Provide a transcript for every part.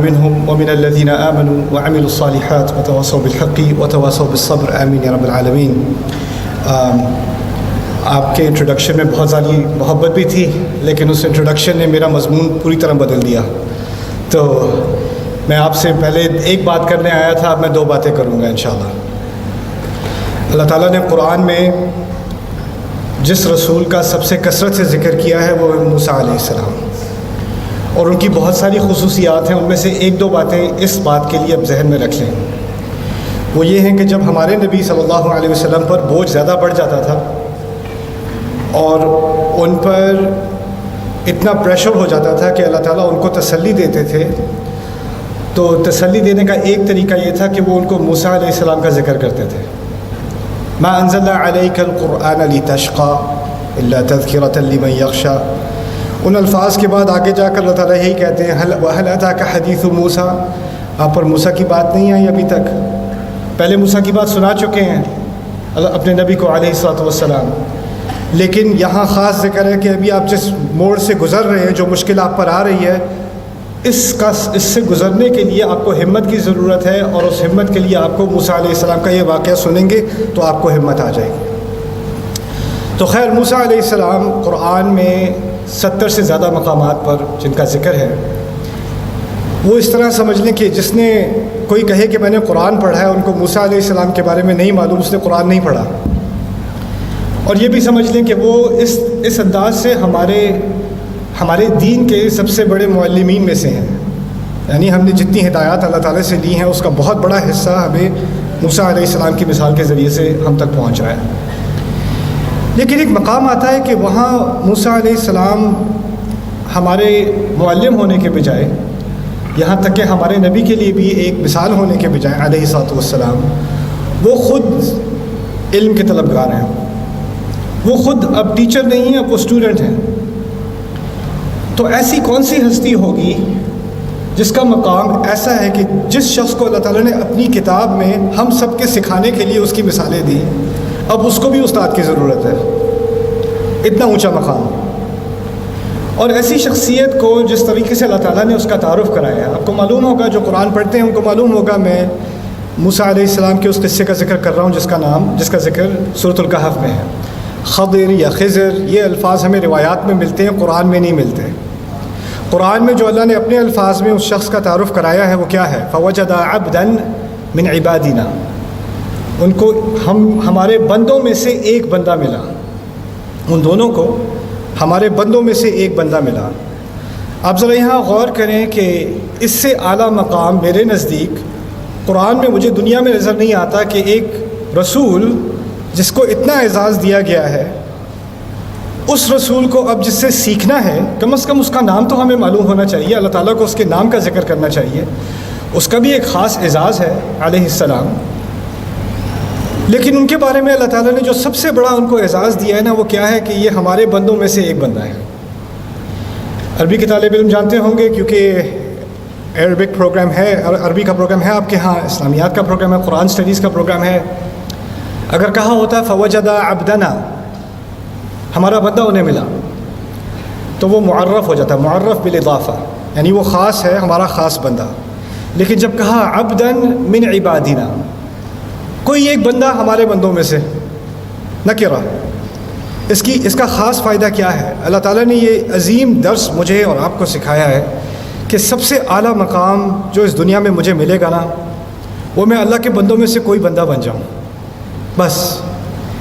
منهم ومن الذين آمنوا وعملوا الصالحات وتواصوا بالحق وتواصوا بالصبر آمین یا رب العالمین۔ آپ کے انٹروڈکشن میں بہت ساری محبت بھی تھی، لیکن اس انٹروڈکشن نے میرا مضمون پوری طرح بدل دیا۔ تو میں آپ سے پہلے ایک بات کرنے آیا تھا، اب میں دو باتیں کروں گا انشاءاللہ۔ اللہ تعالیٰ نے قرآن میں جس رسول کا سب سے کثرت سے ذکر کیا ہے وہ موسیٰ علیہ السلام، اور ان کی بہت ساری خصوصیات ہیں۔ ان میں سے ایک دو باتیں اس بات کے لیے اب ذہن میں رکھ لیں۔ وہ یہ ہیں کہ جب ہمارے نبی صلی اللہ علیہ وسلم پر بوجھ زیادہ بڑھ جاتا تھا اور ان پر اتنا پریشر ہو جاتا تھا کہ اللہ تعالیٰ ان کو تسلی دیتے تھے، تو تسلی دینے کا ایک طریقہ یہ تھا کہ وہ ان کو موسیٰ علیہ السلام کا ذکر کرتے تھے۔ ما انزلنا علیک القرآن لتشقى الا تذکرۃ لمن یخشی۔ ان الفاظ کے بعد آگے جا کر اللہ تعالیٰ یہی کہتے ہیں وَهَلْ أَتَاكَ حَدِيثُ مُوسَىٰ، آپ پر موسیٰ کی بات نہیں آئی ابھی تک؟ پہلے موسیٰ کی بات سنا چکے ہیں اپنے نبی کو علیہ الصلوۃ والسلام، لیکن یہاں خاص ذکر ہے کہ ابھی آپ جس موڑ سے گزر رہے ہیں، جو مشکل آپ پر آ رہی ہے، اس سے گزرنے کے لیے آپ کو ہمت کی ضرورت ہے، اور اس ہمت کے لیے آپ کو موسیٰ علیہ السلام کا یہ واقعہ سنیں گے تو آپ کو ہمت آ جائے گی۔ تو خیر، موسیٰ علیہ السلام قرآن میں 70 سے زیادہ مقامات پر جن کا ذکر ہے، وہ اس طرح سمجھ لیں کہ جس نے کوئی کہے کہ میں نے قرآن پڑھا ہے، ان کو موسیٰ علیہ السلام کے بارے میں نہیں معلوم، اس نے قرآن نہیں پڑھا۔ اور یہ بھی سمجھ لیں کہ وہ اس انداز سے ہمارے دین کے سب سے بڑے معلمین میں سے ہیں، یعنی ہم نے جتنی ہدایات اللہ تعالیٰ سے لی ہیں اس کا بہت بڑا حصہ ہمیں موسیٰ علیہ السلام کی مثال کے ذریعے سے ہم تک پہنچ رہا ہے۔ لیکن ایک مقام آتا ہے کہ وہاں موسیٰ علیہ السلام ہمارے معلم ہونے کے بجائے، یہاں تک کہ ہمارے نبی کے لیے بھی ایک مثال ہونے کے بجائے علیہ الصلوۃ والسلام، وہ خود علم کے طلبگار ہیں، وہ خود اب ٹیچر نہیں ہیں، اب وہ اسٹوڈنٹ ہیں۔ تو ایسی کون سی ہستی ہوگی جس کا مقام ایسا ہے کہ جس شخص کو اللہ تعالیٰ نے اپنی کتاب میں ہم سب کے سکھانے کے لیے اس کی مثالیں دی، اب اس کو بھی استاد کی ضرورت ہے، اتنا اونچا مقام۔ اور ایسی شخصیت کو جس طریقے سے اللہ تعالیٰ نے اس کا تعارف کرایا ہے، آپ کو معلوم ہوگا، جو قرآن پڑھتے ہیں ان کو معلوم ہوگا، میں موسیٰ علیہ السلام کے اس قصے کا ذکر کر رہا ہوں جس کا ذکر سورۃ الکہف میں ہے۔ خضر یا خضر، یہ الفاظ ہمیں روایات میں ملتے ہیں، قرآن میں نہیں ملتے۔ قرآن میں جو اللہ نے اپنے الفاظ میں اس شخص کا تعارف کرایا ہے وہ کیا ہے؟ فوجد عبدا من عبادنا، ان کو ہمارے بندوں میں سے ایک بندہ ملا، ان دونوں کو ہمارے بندوں میں سے ایک بندہ ملا۔ آپ ذرا یہاں غور کریں کہ اس سے اعلیٰ مقام میرے نزدیک قرآن میں مجھے دنیا میں نظر نہیں آتا کہ ایک رسول جس کو اتنا اعزاز دیا گیا ہے، اس رسول کو اب جس سے سیکھنا ہے، کم از کم اس کا نام تو ہمیں معلوم ہونا چاہیے، اللہ تعالیٰ کو اس کے نام کا ذکر کرنا چاہیے، اس کا بھی ایک خاص اعزاز ہے علیہ السلام۔ لیکن ان کے بارے میں اللہ تعالیٰ نے جو سب سے بڑا ان کو اعزاز دیا ہے نا، وہ کیا ہے کہ یہ ہمارے بندوں میں سے ایک بندہ ہے۔ عربی کے طالب علم جانتے ہوں گے، کیونکہ عربک پروگرام ہے، عربی کا پروگرام ہے آپ کے ہاں، اسلامیات کا پروگرام ہے، قرآن اسٹڈیز کا پروگرام ہے۔ اگر کہا ہوتا فوجد عبدنا، ہمارا بندہ انہیں ملا، تو وہ معرف ہو جاتا، معرف بالاضافہ، یعنی وہ خاص ہے، ہمارا خاص بندہ۔ لیکن جب کہا عبدا من عبادنا، کوئی ایک بندہ ہمارے بندوں میں سے، نکرہ، اس کا خاص فائدہ کیا ہے؟ اللہ تعالیٰ نے یہ عظیم درس مجھے اور آپ کو سکھایا ہے کہ سب سے اعلیٰ مقام جو اس دنیا میں مجھے ملے گا نا، وہ میں اللہ کے بندوں میں سے کوئی بندہ بن جاؤں، بس،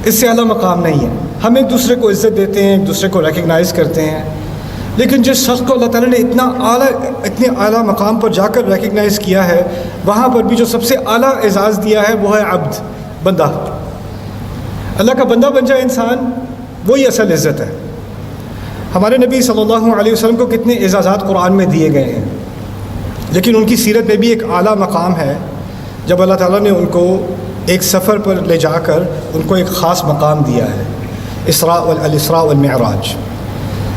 اس سے اعلیٰ مقام نہیں ہے۔ ہم ایک دوسرے کو عزت دیتے ہیں، ایک دوسرے کو ریکگنائز کرتے ہیں، لیکن جس شخص کو اللہ تعالیٰ نے اتنے اعلیٰ مقام پر جا کر ریکگنائز کیا ہے، وہاں پر بھی جو سب سے اعلیٰ اعزاز دیا ہے وہ ہے عبد، بندہ۔ اللہ کا بندہ بن جائے انسان، وہی اصل عزت ہے۔ ہمارے نبی صلی اللہ علیہ وسلم کو کتنے اعزازات قرآن میں دیے گئے ہیں، لیکن ان کی سیرت میں بھی ایک اعلیٰ مقام ہے جب اللہ تعالیٰ نے ان کو ایک سفر پر لے جا کر ان کو ایک خاص مقام دیا ہے، الاسراء والمعراج۔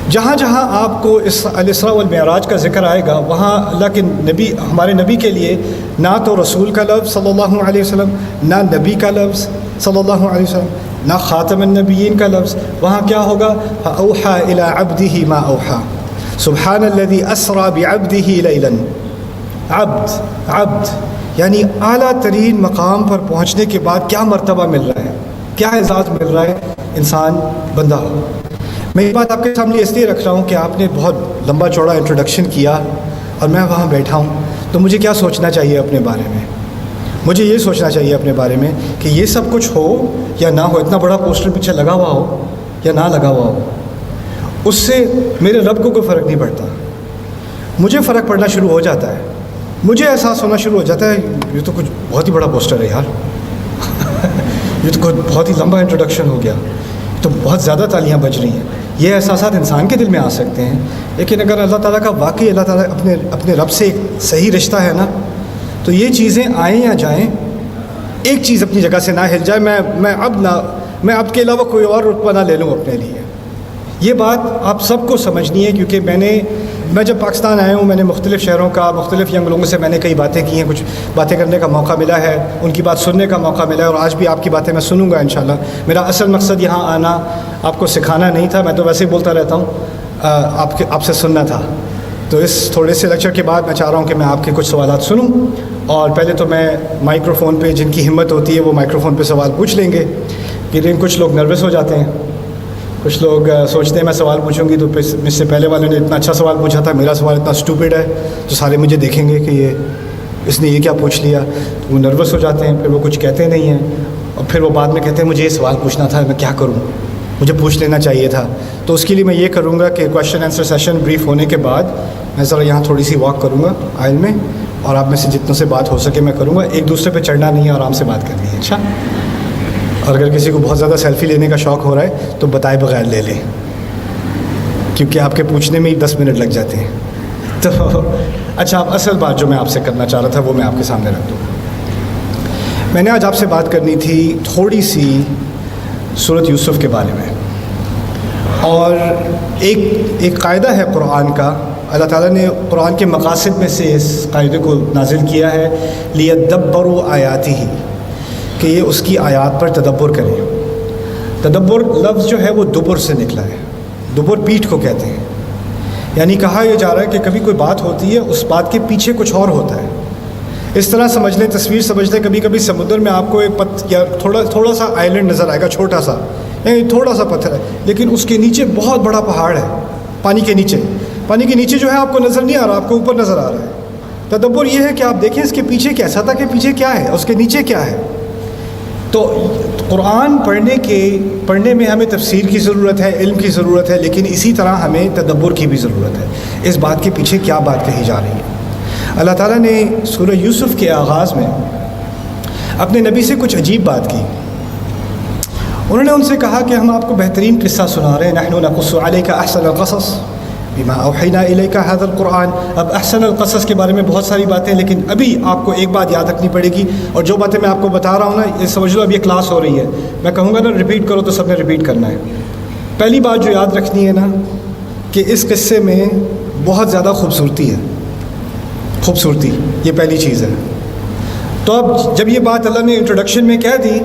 جہاں جہاں آپ کو اس الاسراء والمعراج کا ذکر آئے گا، وہاں اللہ کے نبی، ہمارے نبی کے لیے نہ تو رسول کا لفظ صلی اللہ علیہ وسلم، نہ نبی کا لفظ صلی اللہ علیہ وسلم، نہ خاتم النبیین کا لفظ، وہاں کیا ہوگا؟ فَأَوْحَى إِلَىٰ عَبْدِهِ مَا أَوْحَىٰ سُبْحَانَ الَّذِي أَسْرَىٰ بِعَبْدِهِ لَيْلًا عبد عبد یعنی اعلیٰ ترین مقام پر پہنچنے کے بعد کیا مرتبہ مل رہا ہے، کیا اعزاز مل رہا ہے انسان بندہ ہو۔ میں یہ بات آپ کے سامنے اس لیے رکھ رہا ہوں کہ آپ نے بہت لمبا چوڑا انٹروڈکشن کیا اور میں وہاں بیٹھا ہوں، تو مجھے کیا سوچنا چاہیے اپنے بارے میں؟ مجھے یہ سوچنا چاہیے اپنے بارے میں کہ یہ سب کچھ ہو یا نہ ہو، اتنا بڑا پوسٹر پیچھے لگا ہوا ہو یا نہ لگا ہوا ہو، اس سے میرے رب کو کوئی فرق نہیں پڑتا۔ مجھے فرق پڑنا شروع ہو جاتا ہے، مجھے احساس ہونا شروع ہو جاتا ہے یہ تو کچھ بہت ہی بڑا پوسٹر ہے یار یہ تو کچھ بہت ہی لمبا انٹروڈکشن ہو گیا، تو بہت زیادہ تالیاں بج رہی ہیں۔ یہ احساسات انسان کے دل میں آ سکتے ہیں، لیکن اگر اللہ تعالیٰ کا واقعی اللہ تعالیٰ اپنے رب سے ایک صحیح رشتہ ہے نا، تو یہ چیزیں آئیں یا جائیں، ایک چیز اپنی جگہ سے نہ ہل جائے، میں اب کے علاوہ کوئی اور رتبہ نہ لے لوں اپنے لیے۔ یہ بات آپ سب کو سمجھنی ہے، کیونکہ میں جب پاکستان آیا ہوں، میں نے مختلف شہروں کا مختلف ینگ لوگوں سے میں نے کئی باتیں کی ہیں، کچھ باتیں کرنے کا موقع ملا ہے، ان کی بات سننے کا موقع ملا ہے، اور آج بھی آپ کی باتیں میں سنوں گا انشاءاللہ۔ میرا اصل مقصد یہاں آنا آپ کو سکھانا نہیں تھا، میں تو ویسے ہی بولتا رہتا ہوں، آپ سے سننا تھا۔ تو اس تھوڑے سے لیکچر کے بعد میں چاہ رہا ہوں کہ میں آپ کے کچھ سوالات سنوں، اور پہلے تو میں مائکرو پہ جن کی ہمت ہوتی ہے وہ مائکرو پہ سوال پوچھ لیں گے، لیکن کچھ لوگ نروس ہو جاتے ہیں، کچھ لوگ سوچتے ہیں میں سوال پوچھوں گی تو مجھ سے پہلے والے نے اتنا اچھا سوال پوچھا تھا، میرا سوال اتنا اسٹوپڈ ہے، تو سارے مجھے دیکھیں گے کہ اس نے یہ کیا پوچھ لیا، تو وہ نروس ہو جاتے ہیں، پھر وہ کچھ کہتے نہیں ہیں، اور پھر وہ بعد میں کہتے ہیں مجھے یہ سوال پوچھنا تھا، میں کیا کروں، مجھے پوچھ لینا چاہیے تھا۔ تو اس کے لیے میں یہ کروں گا کہ کویشچن آنسر سیشن بریف ہونے کے بعد میں ذرا یہاں تھوڑی سی واک کروں گا آئل میں، اور آپ میں سے جتنوں سے بات ہو سکے میں کروں گا، ایک دوسرے پہ چڑھنا نہیں ہے، آرام سے بات کرنی ہے، اچھا؟ اور اگر کسی کو بہت زیادہ سیلفی لینے کا شوق ہو رہا ہے تو بتائے بغیر لے لیں، کیونکہ آپ کے پوچھنے میں ہی 10 منٹ لگ جاتے ہیں۔ تو اچھا، اب اصل بات جو میں آپ سے کرنا چاہ رہا تھا وہ میں آپ کے سامنے رکھ دوں۔ میں نے آج آپ سے بات کرنی تھی تھوڑی سی سورۃ یوسف کے بارے میں، اور ایک قاعدہ ہے قرآن کا، اللہ تعالیٰ نے قرآن کے مقاصد میں سے اس قاعدے کو نازل کیا ہے، لیدبروا آیاتہ، کہ یہ اس کی آیات پر تدبر کریں۔ تدبر لفظ جو ہے وہ دبر سے نکلا ہے، دبر پیٹھ کو کہتے ہیں، یعنی کہا یہ جا رہا ہے کہ کبھی کوئی بات ہوتی ہے، اس بات کے پیچھے کچھ اور ہوتا ہے۔ اس طرح سمجھ لیں، تصویر سمجھ لیں، کبھی کبھی سمندر میں آپ کو ایک یا تھوڑا سا آئلینڈ نظر آئے گا، چھوٹا سا، یعنی تھوڑا سا پتھر ہے، لیکن اس کے نیچے بہت بڑا پہاڑ ہے، پانی کے نیچے جو ہے آپ کو نظر نہیں آ رہا، آپ کو اوپر نظر آ رہا ہے۔ تدبر یہ ہے کہ آپ دیکھیں اس کے پیچھے کیا، سطح کے پیچھے کیا ہے، اس کے نیچے کیا ہے۔ تو قرآن پڑھنے میں ہمیں تفسیر کی ضرورت ہے، علم کی ضرورت ہے، لیکن اسی طرح ہمیں تدبر کی بھی ضرورت ہے، اس بات کے پیچھے کیا بات کہی جا رہی ہے۔ اللہ تعالیٰ نے سورہ یوسف کے آغاز میں اپنے نبی سے کچھ عجیب بات کی۔ انہوں نے ان سے کہا کہ ہم آپ کو بہترین قصہ سنا رہے ہیں، نحن نقص علیک احسن القصص بما اوحینا الیک ھذا القرآن۔ اب احسن القصص کے بارے میں بہت ساری باتیں، لیکن ابھی آپ کو ایک بات یاد رکھنی پڑے گی، اور جو باتیں میں آپ کو بتا رہا ہوں نا، یہ سمجھ لو اب یہ کلاس ہو رہی ہے، میں کہوں گا نا ریپیٹ کرو تو سب نے ریپیٹ کرنا ہے۔ پہلی بات جو یاد رکھنی ہے نا، کہ اس قصے میں بہت زیادہ خوبصورتی ہے، خوبصورتی، یہ پہلی چیز ہے۔ تو اب جب یہ بات اللہ نے انٹروڈکشن میں کہہ دی،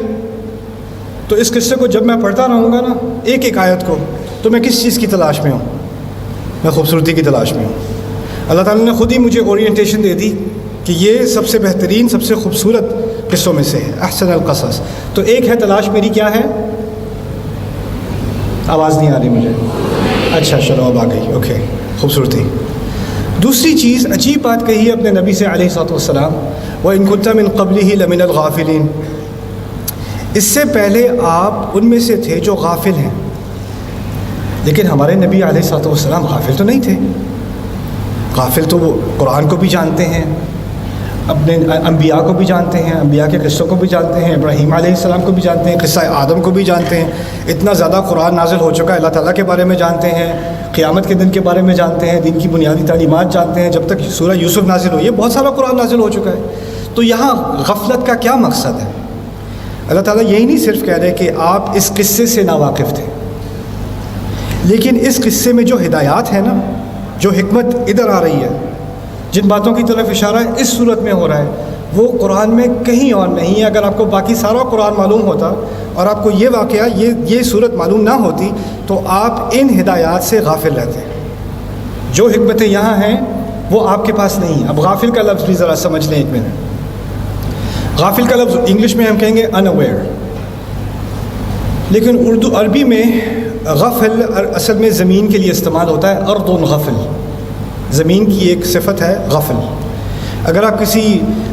تو اس قصے کو جب میں پڑھتا رہوں گا نا ایک ایک آیت کو، تو میں کس چیز کی تلاش میں ہوں؟ میں خوبصورتی کی تلاش میں ہوں۔ اللہ تعالیٰ نے خود ہی مجھے اورینٹیشن دے دی کہ یہ سب سے بہترین، سب سے خوبصورت قصوں میں سے ہے، احسن القصص۔ تو ایک ہے تلاش میری، کیا ہے؟ آواز نہیں آ رہی مجھے، اچھا چلو اب آ گئی، اوکے، خوبصورتی۔ دوسری چیز، عجیب بات کہی ہے اپنے نبی سے علیہ الصلوۃ والسلام، وَإِن كُنتَ مِن قَبْلِهِ لَمِنَ الْغَافِلِينَ، اس سے پہلے آپ ان میں سے تھے جو غافل ہیں۔ لیکن ہمارے نبی علیہ الصلوۃ والسلام غافل تو نہیں تھے، غافل تو وہ قرآن کو بھی جانتے ہیں، اپنے انبیاء کو بھی جانتے ہیں، انبیاء کے قصوں کو بھی جانتے ہیں، ابراہیم علیہ السلام کو بھی جانتے ہیں، قصہ آدم کو بھی جانتے ہیں۔ اتنا زیادہ قرآن نازل ہو چکا ہے، اللہ تعالیٰ کے بارے میں جانتے ہیں، قیامت کے دن کے بارے میں جانتے ہیں، دین کی بنیادی تعلیمات جانتے ہیں، جب تک سورہ یوسف نازل ہو، یہ بہت سارا قرآن نازل ہو چکا ہے۔ تو یہاں غفلت کا کیا مقصد ہے؟ اللہ تعالیٰ یہی نہیں صرف کہہ رہے کہ آپ اس قصے سے ناواقف تھے، لیکن اس قصے میں جو ہدایات ہیں نا، جو حکمت ادھر آ رہی ہے، جن باتوں کی طرف اشارہ اس صورت میں ہو رہا ہے، وہ قرآن میں کہیں اور نہیں ہے۔ اگر آپ کو باقی سارا قرآن معلوم ہوتا اور آپ کو یہ واقعہ، یہ صورت معلوم نہ ہوتی، تو آپ ان ہدایات سے غافل رہتے۔ جو حکمتیں یہاں ہیں وہ آپ کے پاس نہیں ہے. اب غافل کا لفظ بھی ذرا سمجھ لیں ایک منٹ. غافل کا لفظ انگلش میں ہم کہیں گے unaware, لیکن عربی میں غفل اصل میں زمین کے لیے استعمال ہوتا ہے. ارض غفل, زمین کی ایک صفت ہے غفل. اگر آپ کسی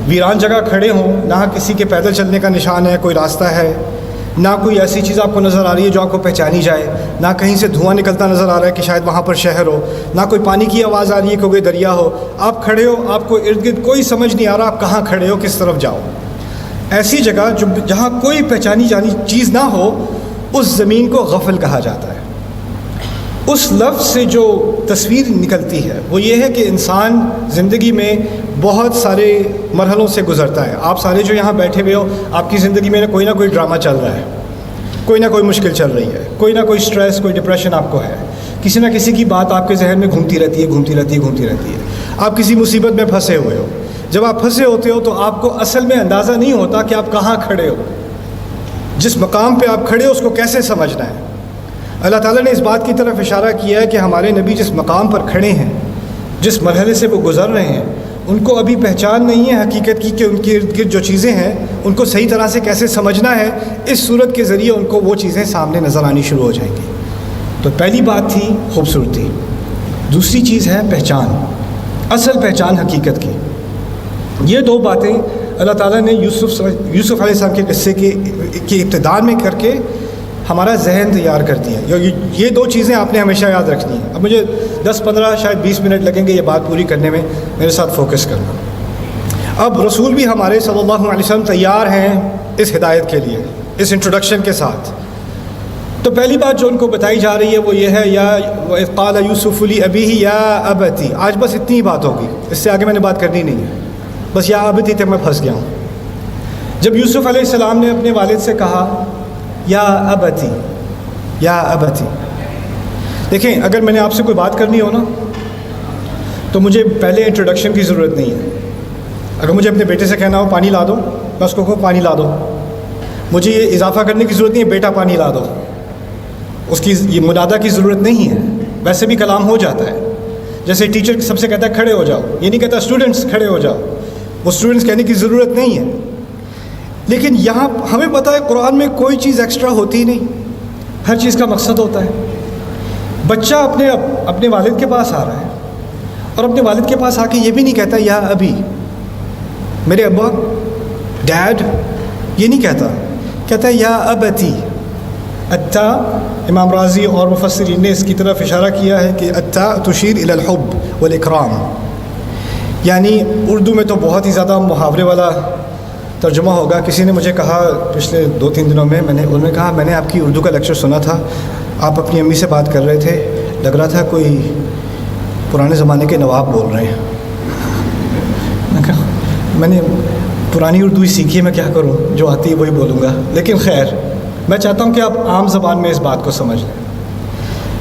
ویران جگہ کھڑے ہوں, نہ کسی کے پیدل چلنے کا نشان ہے, کوئی راستہ ہے, نہ کوئی ایسی چیز آپ کو نظر آ رہی ہے جو آپ کو پہچانی جائے, نہ کہیں سے دھواں نکلتا نظر آ رہا ہے کہ شاید وہاں پر شہر ہو, نہ کوئی پانی کی آواز آ رہی ہے کہ کوئی دریا ہو, آپ کھڑے ہو, آپ کو ارد گرد کوئی سمجھ نہیں آ رہا آپ کہاں کھڑے ہو, کس طرف جاؤ. ایسی جگہ جہاں کوئی پہچانی جانی چیز نہ ہو, اس زمین کو غفل کہا جاتا ہے. اس لفظ سے جو تصویر نکلتی ہے وہ یہ ہے کہ انسان زندگی میں بہت سارے مرحلوں سے گزرتا ہے. آپ سارے جو یہاں بیٹھے ہوئے ہو, آپ کی زندگی میں کوئی نہ کوئی ڈرامہ چل رہا ہے, کوئی نہ کوئی مشکل چل رہی ہے, کوئی نہ کوئی سٹریس, کوئی ڈپریشن آپ کو ہے, کسی نہ کسی کی بات آپ کے ذہن میں گھومتی رہتی ہے. آپ کسی مصیبت میں پھنسے ہوئے ہو. جب آپ پھنسے ہوتے ہو تو آپ کو اصل میں اندازہ نہیں ہوتا کہ آپ کہاں کھڑے ہو, جس مقام پہ آپ کھڑے ہو اس کو کیسے سمجھنا ہے. اللہ تعالیٰ نے اس بات کی طرف اشارہ کیا ہے کہ ہمارے نبی جس مقام پر کھڑے ہیں, جس مرحلے سے وہ گزر رہے ہیں, ان کو ابھی پہچان نہیں ہے حقیقت کی کہ ان کے ارد گرد جو چیزیں ہیں ان کو صحیح طرح سے کیسے سمجھنا ہے. اس صورت کے ذریعے ان کو وہ چیزیں سامنے نظر آنی شروع ہو جائیں گی. تو پہلی بات تھی خوبصورتی, دوسری چیز ہے پہچان, اصل پہچان حقیقت کی. یہ دو باتیں اللہ تعالیٰ نے یوسف علیہ السلام کے قصے کی ابتدا میں کر کے ہمارا ذہن تیار کر دیا. یہ دو چیزیں آپ نے ہمیشہ یاد رکھنی ہیں. اب مجھے 10-15 شاید 20 منٹ لگیں گے یہ بات پوری کرنے میں, میرے ساتھ فوکس کرنا. اب رسول بھی ہمارے صلی اللہ علیہ وسلم تیار ہیں اس ہدایت کے لیے, اس انٹروڈکشن کے ساتھ. تو پہلی بات جو ان کو بتائی جا رہی ہے وہ یہ ہے, یا وَإِذْ قَالَ يُوسُفُ لِأَبِيهِ يَا أَبَتِ. آج بس اتنی ہی بات ہوگی, اس سے آگے میں نے بات کرنی نہیں ہے. بس یا ابتی تک میں پھنس گیا ہوں. جب یوسف علیہ السلام نے اپنے والد سے کہا یا ابتی, یا ابتی. دیکھیں, اگر میں نے آپ سے کوئی بات کرنی ہو نا تو مجھے پہلے انٹروڈکشن کی ضرورت نہیں ہے. اگر مجھے اپنے بیٹے سے کہنا ہو پانی لا دو, میں اس کو کہوں پانی لا دو. مجھے یہ اضافہ کرنے کی ضرورت نہیں ہے بیٹا پانی لا دو, اس کی یہ منادہ کی ضرورت نہیں ہے. ویسے بھی کلام ہو جاتا ہے. جیسے ٹیچر سب سے کہتا ہے کھڑے ہو جاؤ, یہ نہیں کہتا اسٹوڈنٹس کھڑے ہو جاؤ, وہ اسٹوڈنٹس کہنے کی ضرورت نہیں ہے. لیکن یہاں ہمیں پتہ ہے قرآن میں کوئی چیز ایکسٹرا ہوتی ہی نہیں, ہر چیز کا مقصد ہوتا ہے. بچہ اپنے والد کے پاس آ رہا ہے اور اپنے والد کے پاس آ کے یہ بھی نہیں کہتا یا ابھی, میرے ابا, ڈیڈ, یہ نہیں کہتا, کہتا ہے یا ابتی. اتا, امام راضی اور مفسرین نے اس کی طرف اشارہ کیا ہے کہ اتا تشیر الی الحب والاکرام. یعنی اردو میں تو بہت ہی زیادہ محاورے والا ترجمہ ہوگا. کسی نے مجھے کہا پچھلے 2-3 دنوں میں, انہوں نے کہا میں نے آپ کی اردو کا لیکچر سنا تھا, آپ اپنی امی سے بات کر رہے تھے, لگ رہا تھا کوئی پرانے زمانے کے نواب بول رہے ہیں. میں نے پرانی اردو ہی سیکھی ہے, میں کیا کروں, جو آتی ہے وہی بولوں گا. لیکن خیر, میں چاہتا ہوں کہ آپ عام زبان میں اس بات کو سمجھ لیں.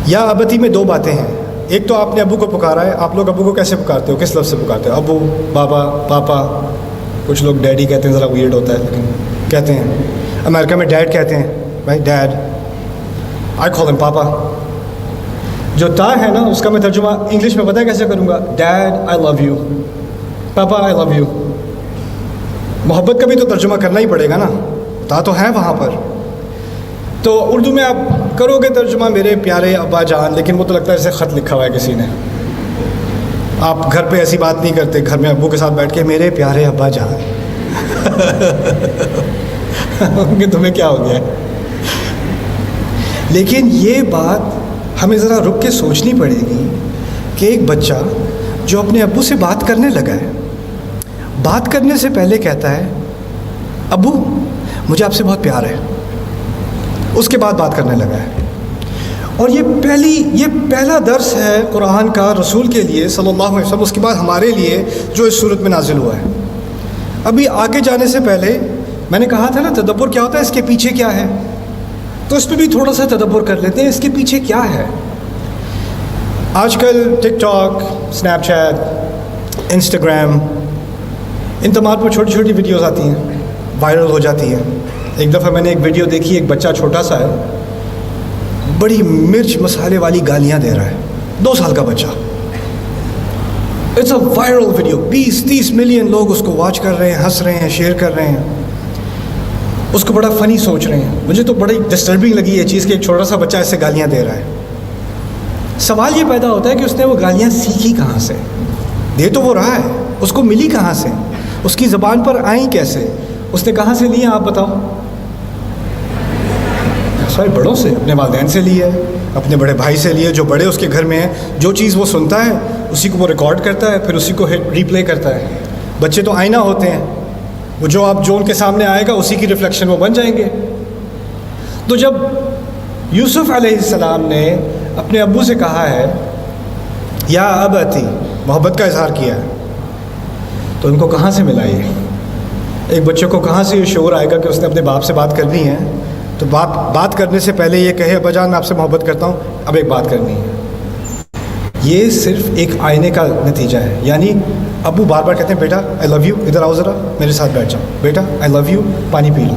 یا ابتی میں دو باتیں ہیں. ایک تو آپ نے ابو کو پکارا ہے. آپ لوگ ابو کو کیسے پکارتے ہو, کس لفظ سے پکارتے ہو؟ ابو, بابا, پاپا. کچھ لوگ ڈیڈی کہتے ہیں, ذرا ویئرڈ ہوتا ہے لیکن کہتے ہیں. امریکہ میں ڈیڈ کہتے ہیں, بھائی ڈیڈ. آئی کال ہم پاپا. جو تا ہے نا اس کا میں ترجمہ انگلش میں پتہ ہے کیسے کروں گا, dad I love you, papa I love you. محبت کا بھی تو ترجمہ کرنا ہی پڑے گا نا, تا تو ہے وہاں پر. تو اردو میں آپ کرو گے ترجمہ میرے پیارے ابا جان, لیکن وہ تو لگتا ہے جیسے خط لکھا ہوا ہے کسی نے. آپ گھر پہ ایسی بات نہیں کرتے, گھر میں ابو کے ساتھ بیٹھ کے میرے پیارے ابا جان. کہ تمہیں کیا ہو گیا ہے. لیکن یہ بات ہمیں ذرا رک کے سوچنی پڑے گی کہ ایک بچہ جو اپنے ابو سے بات کرنے لگا ہے, بات کرنے سے پہلے کہتا ہے ابو مجھے آپ سے بہت پیار ہے, اس کے بعد بات کرنے لگا ہے. اور یہ پہلا درس ہے قرآن کا رسول کے لیے صلی اللہ علیہ وسلم, اس کے بعد ہمارے لیے جو اس صورت میں نازل ہوا ہے. ابھی آگے جانے سے پہلے میں نے کہا تھا نا تدبر کیا ہوتا ہے, اس کے پیچھے کیا ہے, تو اس پہ بھی تھوڑا سا تدبر کر لیتے ہیں. اس کے پیچھے کیا ہے؟ آج کل ٹک ٹاک, اسنیپ چیٹ, انسٹاگرام, ان تمام پر چھوٹی چھوٹی ویڈیوز آتی ہیں, وائرل ہو جاتی ہیں. ایک دفعہ میں نے ایک ویڈیو دیکھی, ایک بچہ چھوٹا سا ہے, بڑی مرچ مسالے والی گالیاں دے رہا ہے, 2 سال کا بچہ. It's a viral video, 20-30 million لوگ اس کو واچ کر رہے ہیں، ہنس رہے ہیں، شیئر کر رہے ہیں، اس کو بڑا فنی سوچ رہے ہیں. مجھے تو بڑی ڈسٹربنگ لگی یہ چیز کہ ایک چھوٹا سا بچہ ایسے گالیاں دے رہا ہے. سوال یہ پیدا ہوتا ہے کہ اس نے وہ گالیاں سیکھی کہاں سے؟ دے تو وہ رہا ہے، اس کو ملی کہاں سے؟ اس کی زبان پر آئیں کیسے؟ اس نے کہاں سے لی ہیں آپ بتاؤ؟ سارے بڑوں سے، اپنے والدین سے لی ہے، اپنے بڑے بھائی سے لی ہے، جو بڑے اس کے گھر میں ہیں. جو چیز وہ سنتا ہے اسی کو وہ ریکارڈ کرتا ہے، پھر اسی کو ری پلے کرتا ہے. بچے تو آئینہ ہوتے ہیں، وہ جو ان کے سامنے آئے گا اسی کی ریفلیکشن وہ بن جائیں گے. تو جب یوسف علیہ السلام نے اپنے ابو سے کہا ہے یا ابتی، محبت کا اظہار کیا ہے، تو ان کو کہاں سے ملا یہ؟ ایک بچے کو کہاں سے یہ شعور آئے گا کہ اس نے اپنے باپ سے بات کرنی ہے؟ تو بات کرنے سے پہلے یہ کہے ابا جان میں آپ سے محبت کرتا ہوں، اب ایک بات کرنی ہے. یہ صرف ایک آئینے کا نتیجہ ہے. یعنی ابو بار بار کہتے ہیں بیٹا آئی لو یو، ادھر آؤ ذرا میرے ساتھ بیٹھ جاؤ، بیٹا آئی لو یو، پانی پی لو،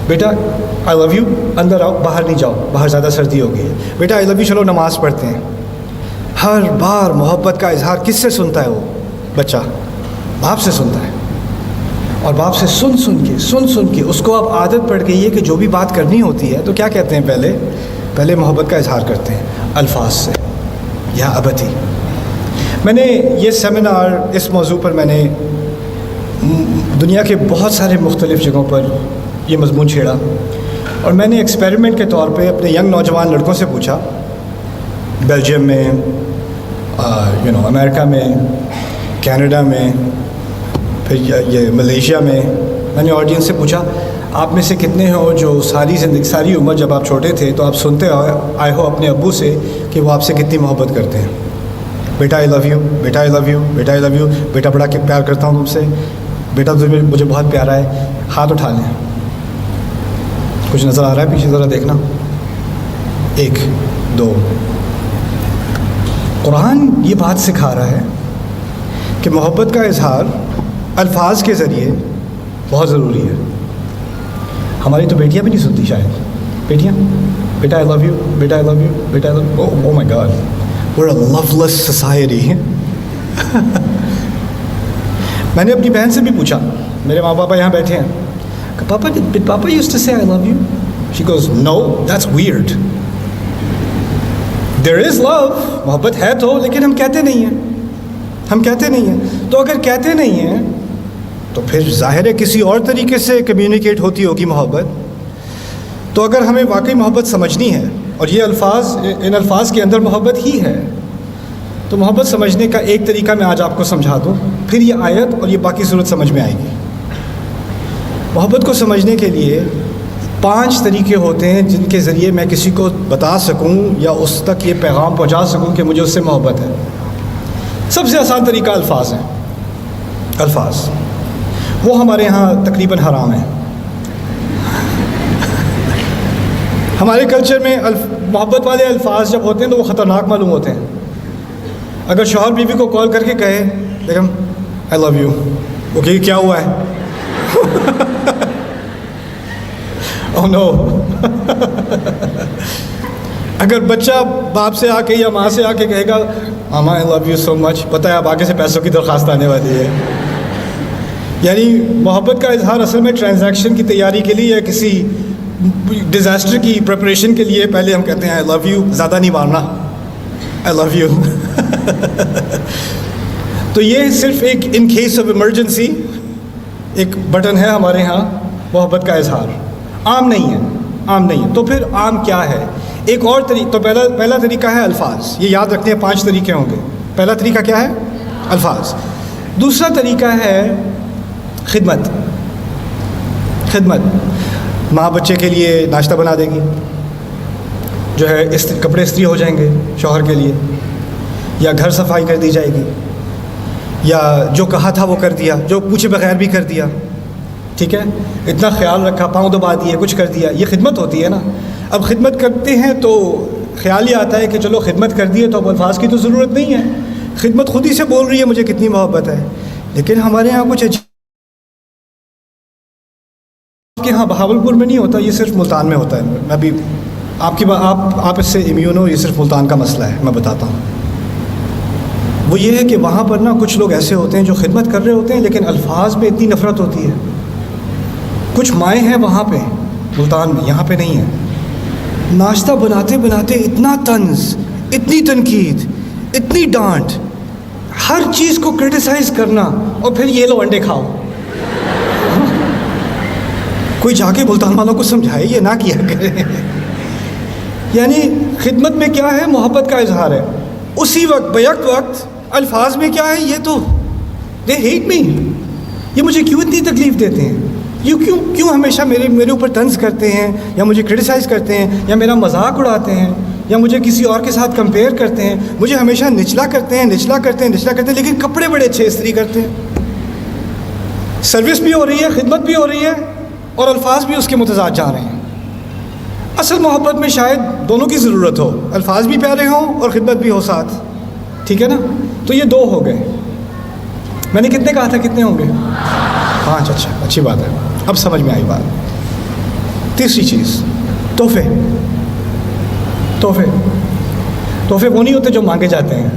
بیٹا آئی لو یو، اندر آؤ، باہر نہیں جاؤ، باہر زیادہ سردی ہو گئی ہے، بیٹا آئی لو یو، چلو نماز پڑھتے ہیں. ہر بار محبت کا اظہار کس سے سنتا ہے وہ بچہ؟ باپ سے سنتا ہے. اور باپ سے سن کے اس کو اب عادت پڑ گئی ہے کہ جو بھی بات کرنی ہوتی ہے تو کیا کہتے ہیں؟ پہلے محبت کا اظہار کرتے ہیں الفاظ سے، یا ابتی. میں نے یہ سیمینار اس موضوع پر میں نے دنیا کے بہت سارے مختلف جگہوں پر یہ مضمون چھیڑا، اور میں نے ایکسپیریمنٹ کے طور پہ اپنے ینگ نوجوان لڑکوں سے پوچھا، بیلجیم میں، امریکہ میں، کینیڈا میں، پھر یہ ملیشیا میں نے آڈینس سے پوچھا آپ میں سے کتنے ہو جو ساری عمر جب آپ چھوٹے تھے تو آپ سنتے آئے ہو اپنے ابو سے کہ وہ آپ سے کتنی محبت کرتے ہیں؟ بیٹا آئی لو یو، بیٹا آئی لو یو، بیٹا آئی لو یو، بیٹا بڑا پیار کرتا ہوں تم سے، بیٹا تمہیں مجھے بہت پیارا ہے. ہاتھ اٹھا لیں. کچھ نظر آ رہا ہے پیچھے ذرا دیکھنا. 1 2. قرآن یہ بات سکھا رہا ہے کہ محبت کا اظہار الفاظ کے ذریعے بہت ضروری ہے. ہماری تو بیٹیاں بھی نہیں سنتی شاید. بیٹیاں بیٹا آئی لو یو، بیٹا آئی لو یو، بیٹا I love, oh my god, we're a loveless society. میں نے اپنی بہن سے بھی پوچھا، میرے ماں پاپا یہاں بیٹھے ہیں، کہ پاپا used to say I love you. She goes, no, that's weird. There is love، محبت ہے تو، لیکن ہم کہتے نہیں ہیں. تو اگر کہتے نہیں ہیں تو پھر ظاہر ہے کسی اور طریقے سے کمیونیکیٹ ہوتی ہوگی محبت. تو اگر ہمیں واقعی محبت سمجھنی ہے، اور یہ ان الفاظ کے اندر محبت ہی ہے، تو محبت سمجھنے کا ایک طریقہ میں آج آپ کو سمجھا دوں، پھر یہ آیت اور یہ باقی صورت سمجھ میں آئے گی. محبت کو سمجھنے کے لیے 5 طریقے ہوتے ہیں جن کے ذریعے میں کسی کو بتا سکوں یا اس تک یہ پیغام پہنچا سکوں کہ مجھے اس سے محبت ہے. سب سے آسان طریقہ الفاظ ہیں. الفاظ وہ ہمارے ہاں تقریباً حرام ہیں. ہمارے کلچر میں محبت والے الفاظ جب ہوتے ہیں تو وہ خطرناک معلوم ہوتے ہیں. اگر شوہر بیوی کو کال کر کے کہے بیگم آئی لو یو، وہ کہ کیا ہوا ہے؟ اوہ نو. اگر بچہ باپ سے آ کے یا ماں سے آ کے کہے گا ماما آئی لو یو سو مچ، پتہ ہے اب آگے سے پیسوں کی درخواست آنے والی ہے. یعنی محبت کا اظہار اصل میں ٹرانزیکشن کی تیاری کے لیے یا کسی ڈیزاسٹر کی پریپریشن کے لیے پہلے ہم کہتے ہیں آئی لو یو، زیادہ نہیں مارنا، آئی لو یو. تو یہ صرف ایک ان کیس آف ایمرجنسی ایک بٹن ہے ہمارے ہاں محبت کا اظہار. عام نہیں ہے. تو پھر عام کیا ہے؟ ایک اور طریقہ. تو پہلا طریقہ ہے الفاظ. یہ یاد رکھتے ہیں 5 طریقے ہوں گے. پہلا طریقہ کیا ہے؟ الفاظ. دوسرا طریقہ ہے خدمت. ماں بچے کے لیے ناشتہ بنا دے گی، جو ہے کپڑے استری ہو جائیں گے شوہر کے لیے، یا گھر صفائی کر دی جائے گی، یا جو کہا تھا وہ کر دیا، جو پوچھے بغیر بھی کر دیا. ٹھیک ہے، اتنا خیال رکھا، پاؤں دبا دیے، کچھ کر دیا. یہ خدمت ہوتی ہے نا. اب خدمت کرتے ہیں تو خیال یہ آتا ہے کہ چلو خدمت کر دیے تو اب الفاظ کی تو ضرورت نہیں ہے، خدمت خود ہی سے بول رہی ہے مجھے کتنی محبت ہے. لیکن ہمارے یہاں کچھ کہ ہاں بہاولپور میں نہیں ہوتا، یہ صرف ملتان میں ہوتا ہے. میں ابھی آپ اس سے امیون ہو، یہ صرف ملتان کا مسئلہ ہے، میں بتاتا ہوں. وہ یہ ہے کہ وہاں پر نا کچھ لوگ ایسے ہوتے ہیں جو خدمت کر رہے ہوتے ہیں لیکن الفاظ میں اتنی نفرت ہوتی ہے. کچھ مائیں ہیں وہاں پہ ملتان میں، یہاں پہ نہیں ہے. ناشتہ بناتے بناتے اتنا طنز، اتنی تنقید، اتنی ڈانٹ، ہر چیز کو کرٹیسائز کرنا، اور پھر یہ لو انڈے کھاؤ. کوئی جا کے ملتان والوں کو سمجھائے یہ نہ کیا کرے. یعنی خدمت میں کیا ہے؟ محبت کا اظہار ہے. اسی وقت بیک وقت الفاظ میں کیا ہے؟ یہ تو دے ہیٹ می، یہ مجھے کیوں اتنی تکلیف دیتے ہیں، یہ کیوں ہمیشہ میرے اوپر طنز کرتے ہیں، یا مجھے کرٹیسائز کرتے ہیں، یا میرا مذاق اڑاتے ہیں، یا مجھے کسی اور کے ساتھ کمپیئر کرتے ہیں، مجھے ہمیشہ نچلا کرتے ہیں، لیکن کپڑے بڑے اچھے استری کرتے ہیں. سروس بھی ہو رہی ہے، خدمت بھی ہو رہی ہے، اور الفاظ بھی اس کے متضاد جا رہے ہیں. اصل محبت میں شاید دونوں کی ضرورت ہو، الفاظ بھی پیارے ہوں اور خدمت بھی ہو ساتھ. ٹھیک ہے نا؟ تو یہ 2 ہو گئے. میں نے کتنے کہا تھا؟ کتنے ہوں گے؟ 5. اچھا، اچھی بات ہے، اب سمجھ میں آئی بات. تیسری چیز، تحفے. تحفے وہ نہیں ہوتے جو مانگے جاتے ہیں.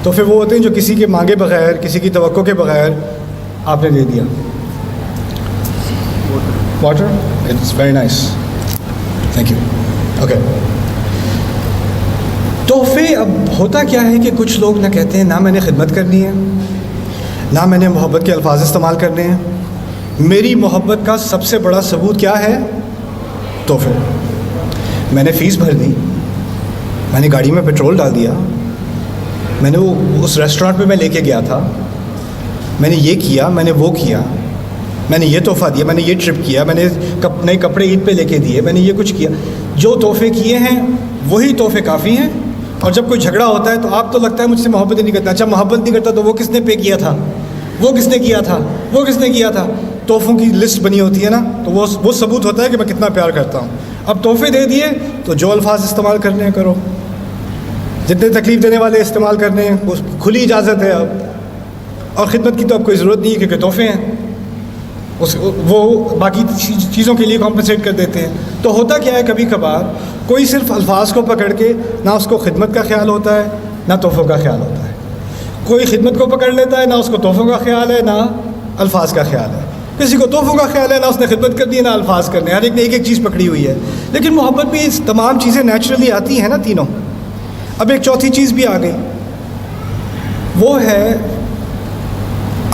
تحفے وہ ہوتے ہیں جو کسی کے مانگے بغیر، کسی کی توقع کے بغیر آپ نے دے دیا. Water, it's very nice, thank you. Okay. تحفے، اب ہوتا کیا ہے کہ کچھ لوگ نہ کہتے ہیں نہ میں نے خدمت کرنی ہے، نہ میں نے محبت کے الفاظ استعمال کرنے ہیں. میری محبت کا سب سے بڑا ثبوت کیا ہے؟ تحفے. میں نے فیس بھر دی، میں نے گاڑی میں پیٹرول ڈال دیا، میں نے اس ریسٹورانٹ پہ میں لے کے گیا تھا، میں نے یہ کیا، میں نے وہ کیا، میں نے یہ تحفہ دیا، میں نے یہ ٹرپ کیا، میں نے نئے کپڑے عید پہ لے کے دیے، میں نے یہ کچھ کیا. جو تحفے کیے ہیں وہی تحفے کافی ہیں. اور جب کوئی جھگڑا ہوتا ہے تو آپ تو لگتا ہے مجھ سے محبت ہی نہیں کرتا. اچھا، محبت نہیں کرتا تو وہ کس نے پے کیا تھا، وہ کس نے کیا تھا، وہ کس نے کیا تھا؟ تحفوں کی لسٹ بنی ہوتی ہے نا، تو وہ ثبوت ہوتا ہے کہ میں کتنا پیار کرتا ہوں. اب تحفے دے دیے تو جو الفاظ استعمال کرنے ہیں کرو، جتنے تکلیف دینے والے استعمال کرنے ہیں وہ کھلی اجازت ہے اب. اور خدمت کی تو اب کوئی ضرورت نہیں ہے کیونکہ تحفے ہیں، وہ باقی چیزوں کے لیے کمپنسیٹ کر دیتے ہیں. تو ہوتا کیا ہے، کبھی کبھار کوئی صرف الفاظ کو پکڑ کے نہ اس کو خدمت کا خیال ہوتا ہے نہ تحفوں کا خیال ہوتا ہے. کوئی خدمت کو پکڑ لیتا ہے، نہ اس کو تحفوں کا خیال ہے نہ الفاظ کا خیال ہے. کسی کو تحفوں کا خیال ہے، نہ اس نے خدمت کرنی ہے نہ الفاظ کرنے. ہر ایک نے ایک چیز پکڑی ہوئی ہے. لیکن محبت میں اس تمام چیزیں نیچرلی آتی ہیں نا، تینوں. اب ایک چوتھی چیز بھی آ گئی، وہ ہے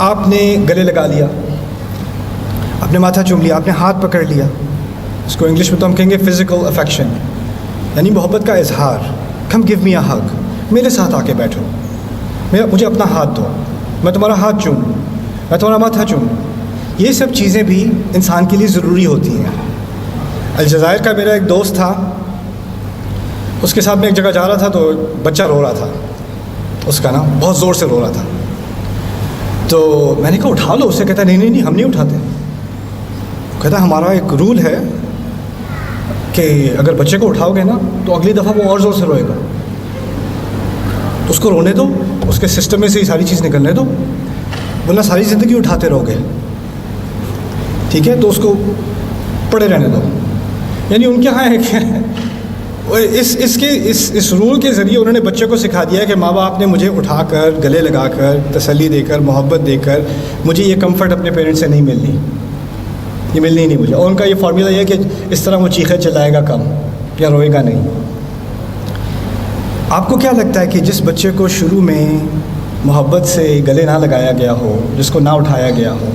آپ نے گلے لگا لیا، آپ نے ماتھا چوم لیا، آپ نے ہاتھ پکڑ لیا. اس کو انگلش میں تو ہم کہیں گے فزیکل افیکشن، یعنی محبت کا اظہار. کم گیو می اے ہگ، میرے ساتھ آ کے بیٹھو، مجھے اپنا ہاتھ دو، میں تمہارا ہاتھ چوموں، میں تمہارا ماتھا چوموں. یہ سب چیزیں بھی انسان کے لیے ضروری ہوتی ہیں. الجزائر کا میرا ایک دوست تھا، اس کے ساتھ میں ایک جگہ جا رہا تھا تو بچہ رو رہا تھا، اس کا نا بہت زور سے رو رہا تھا. تو میں نے کہا اٹھا لو اسے. کہتا نہیں ہم نہیں اٹھاتے. کہتا ہمارا ایک رول ہے کہ اگر بچے کو اٹھاؤ گے نا تو اگلی دفعہ وہ اور زور سے روئے گا، تو اس کو رونے دو، اس کے سسٹم میں سے یہ ساری چیز نکلنے دو، ورنہ ساری زندگی اٹھاتے رہو گے. ٹھیک ہے، تو اس کو پڑے رہنے دو. یعنی ان کے یہاں ہے کہ اس رول کے ذریعے انہوں نے بچے کو سکھا دیا کہ ماں باپ نے مجھے اٹھا کر، گلے لگا کر، تسلی دے کر، محبت دے کر، مجھے یہ کمفرٹ اپنے پیرنٹس سے نہیں ملنی، یہ ملنی ہی نہیں مجھے. اور ان کا یہ فارمولہ یہ ہے کہ اس طرح وہ چیخے چلائے گا کم یا روئے گا نہیں. آپ کو کیا لگتا ہے کہ جس بچے کو شروع میں محبت سے گلے نہ لگایا گیا ہو، جس کو نہ اٹھایا گیا ہو،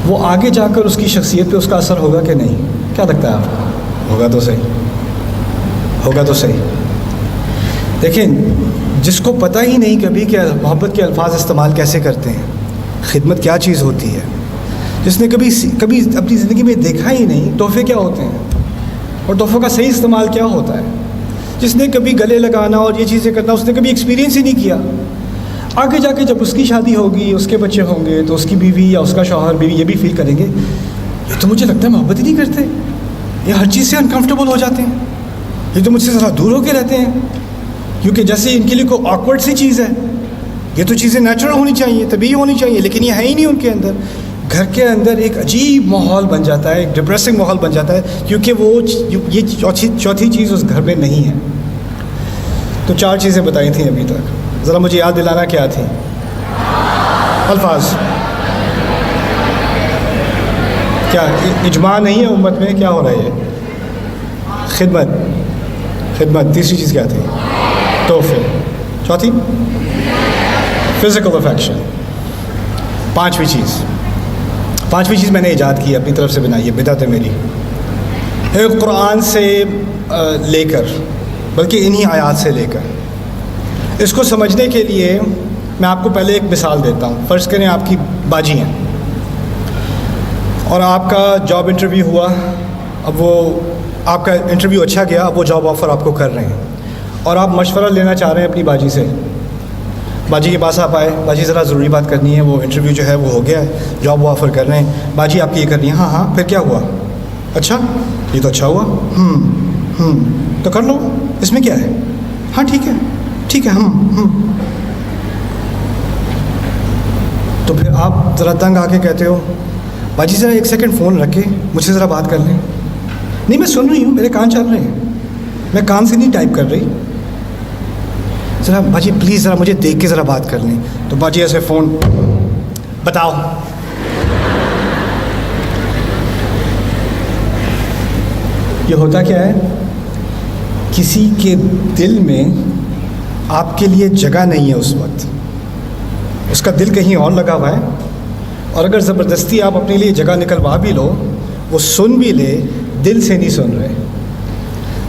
وہ آگے جا کر اس کی شخصیت پہ اس کا اثر ہوگا کہ نہیں؟ کیا لگتا ہے آپ کو؟ ہوگا تو صحیح، ہوگا تو صحیح. دیکھیں، جس کو پتہ ہی نہیں کبھی کہ محبت کے الفاظ استعمال کیسے کرتے ہیں، خدمت کیا چیز ہوتی ہے، جس نے کبھی اپنی زندگی میں دیکھا ہی نہیں تحفے کیا ہوتے ہیں اور تحفوں کا صحیح استعمال کیا ہوتا ہے، جس نے کبھی گلے لگانا اور یہ چیزیں کرنا اس نے کبھی ایکسپیرینس ہی نہیں کیا، آگے جا کے جب اس کی شادی ہوگی، اس کے بچے ہوں گے، تو اس کی بیوی یا اس کا شوہر بیوی یہ بھی فیل کریں گے یہ تو مجھے لگتا ہے محبت ہی نہیں کرتے، یہ ہر چیز سے انکمفرٹیبل ہو جاتے ہیں، یہ تو مجھ سے ذرا دور ہو کے رہتے ہیں، کیونکہ جیسے ان کے لیے کوئی آکورڈ سی چیز ہے. یہ تو چیزیں نیچرل ہونی چاہیے، طبیعی ہونی چاہیے، لیکن یہ ہے ہی نہیں ان کے اندر. گھر کے اندر ایک عجیب ماحول بن جاتا ہے، ایک ڈپریسنگ ماحول بن جاتا ہے، کیونکہ وہ یہ چوتھی چیز اس گھر میں نہیں ہے. تو 4 چیزیں بتائی تھیں ابھی تک. ذرا مجھے یاد دلانا کیا تھی الفاظ؟ کیا اجماع نہیں ہے امت میں؟ کیا ہو رہا ہے یہ؟ خدمت. تیسری چیز کیا تھی؟ تحفے. چوتھی فزیکل افیکشن. پانچویں چیز میں نے ایجاد کی اپنی طرف سے بنائی ہے، بدعت ہے میری. ایک قرآن سے لے کر، بلکہ انہی آیات سے لے کر اس کو سمجھنے کے لیے میں آپ کو پہلے ایک مثال دیتا ہوں. فرض کریں آپ کی باجی ہیں اور آپ کا جاب انٹرویو ہوا. اب وہ آپ کا انٹرویو اچھا گیا، اب وہ جاب آفر آپ کو کر رہے ہیں اور آپ مشورہ لینا چاہ رہے ہیں اپنی باجی سے. باجی کے پاس آپ آئے، باجی ذرا ضروری بات کرنی ہے، وہ انٹرویو جو ہے وہ ہو گیا ہے، جاب وہ آفر کر رہے ہیں. باجی آپ کی یہ کرنی ہے، ہاں پھر کیا ہوا؟ اچھا یہ تو اچھا ہوا، تو کر لو، اس میں کیا ہے؟ ہاں ٹھیک ہے تو پھر آپ ذرا تنگ آ کے کہتے ہو باجی ذرا ایک سیکنڈ فون رکھ کے مجھ سے ذرا بات کر لیں. نہیں میں سن رہی ہوں، میرے کان چل رہے ہیں، میں کان سے نہیں ٹائپ کر رہی. ذرا باجی پلیز ذرا مجھے دیکھ کے ذرا بات کر لیں. تو باجی ایسے فون، بتاؤ. یہ ہوتا کیا ہے؟ کسی کے دل میں آپ کے لیے جگہ نہیں ہے اس وقت، اس کا دل کہیں اور لگا ہوا ہے. اور اگر زبردستی آپ اپنے لیے جگہ نکلوا بھی لو، وہ سن بھی لے، دل سے نہیں سن رہے.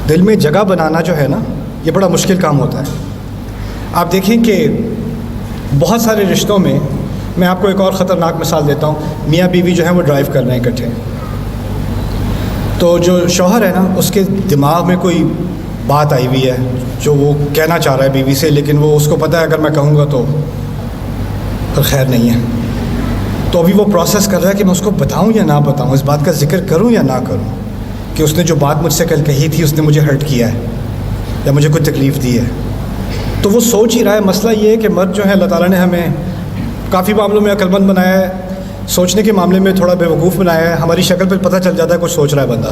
دل میں جگہ بنانا جو ہے نا، یہ بڑا مشکل کام ہوتا ہے. آپ دیکھیں کہ بہت سارے رشتوں میں آپ کو ایک اور خطرناک مثال دیتا ہوں. میاں بیوی جو ہیں وہ ڈرائیو کر رہے ہیں اکٹھے، تو جو شوہر ہے نا اس کے دماغ میں کوئی بات آئی ہوئی ہے جو وہ کہنا چاہ رہا ہے بیوی سے، لیکن وہ اس کو پتہ ہے اگر میں کہوں گا تو پھر خیر نہیں ہے. تو ابھی وہ پروسیس کر رہا ہے کہ میں اس کو بتاؤں یا نہ بتاؤں، اس بات کا ذکر کروں یا نہ کروں، کہ اس نے جو بات مجھ سے کل کہی تھی اس نے مجھے ہرٹ کیا ہے یا مجھے کوئی تکلیف دی ہے. تو وہ سوچ ہی رہا ہے. مسئلہ یہ ہے کہ مرد جو ہے اللہ تعالیٰ نے ہمیں کافی معاملوں میں عقل مند بنایا ہے، سوچنے کے معاملے میں تھوڑا بیوقوف بنایا ہے. ہماری شکل پہ پتہ چل جاتا ہے کچھ سوچ رہا ہے بندہ،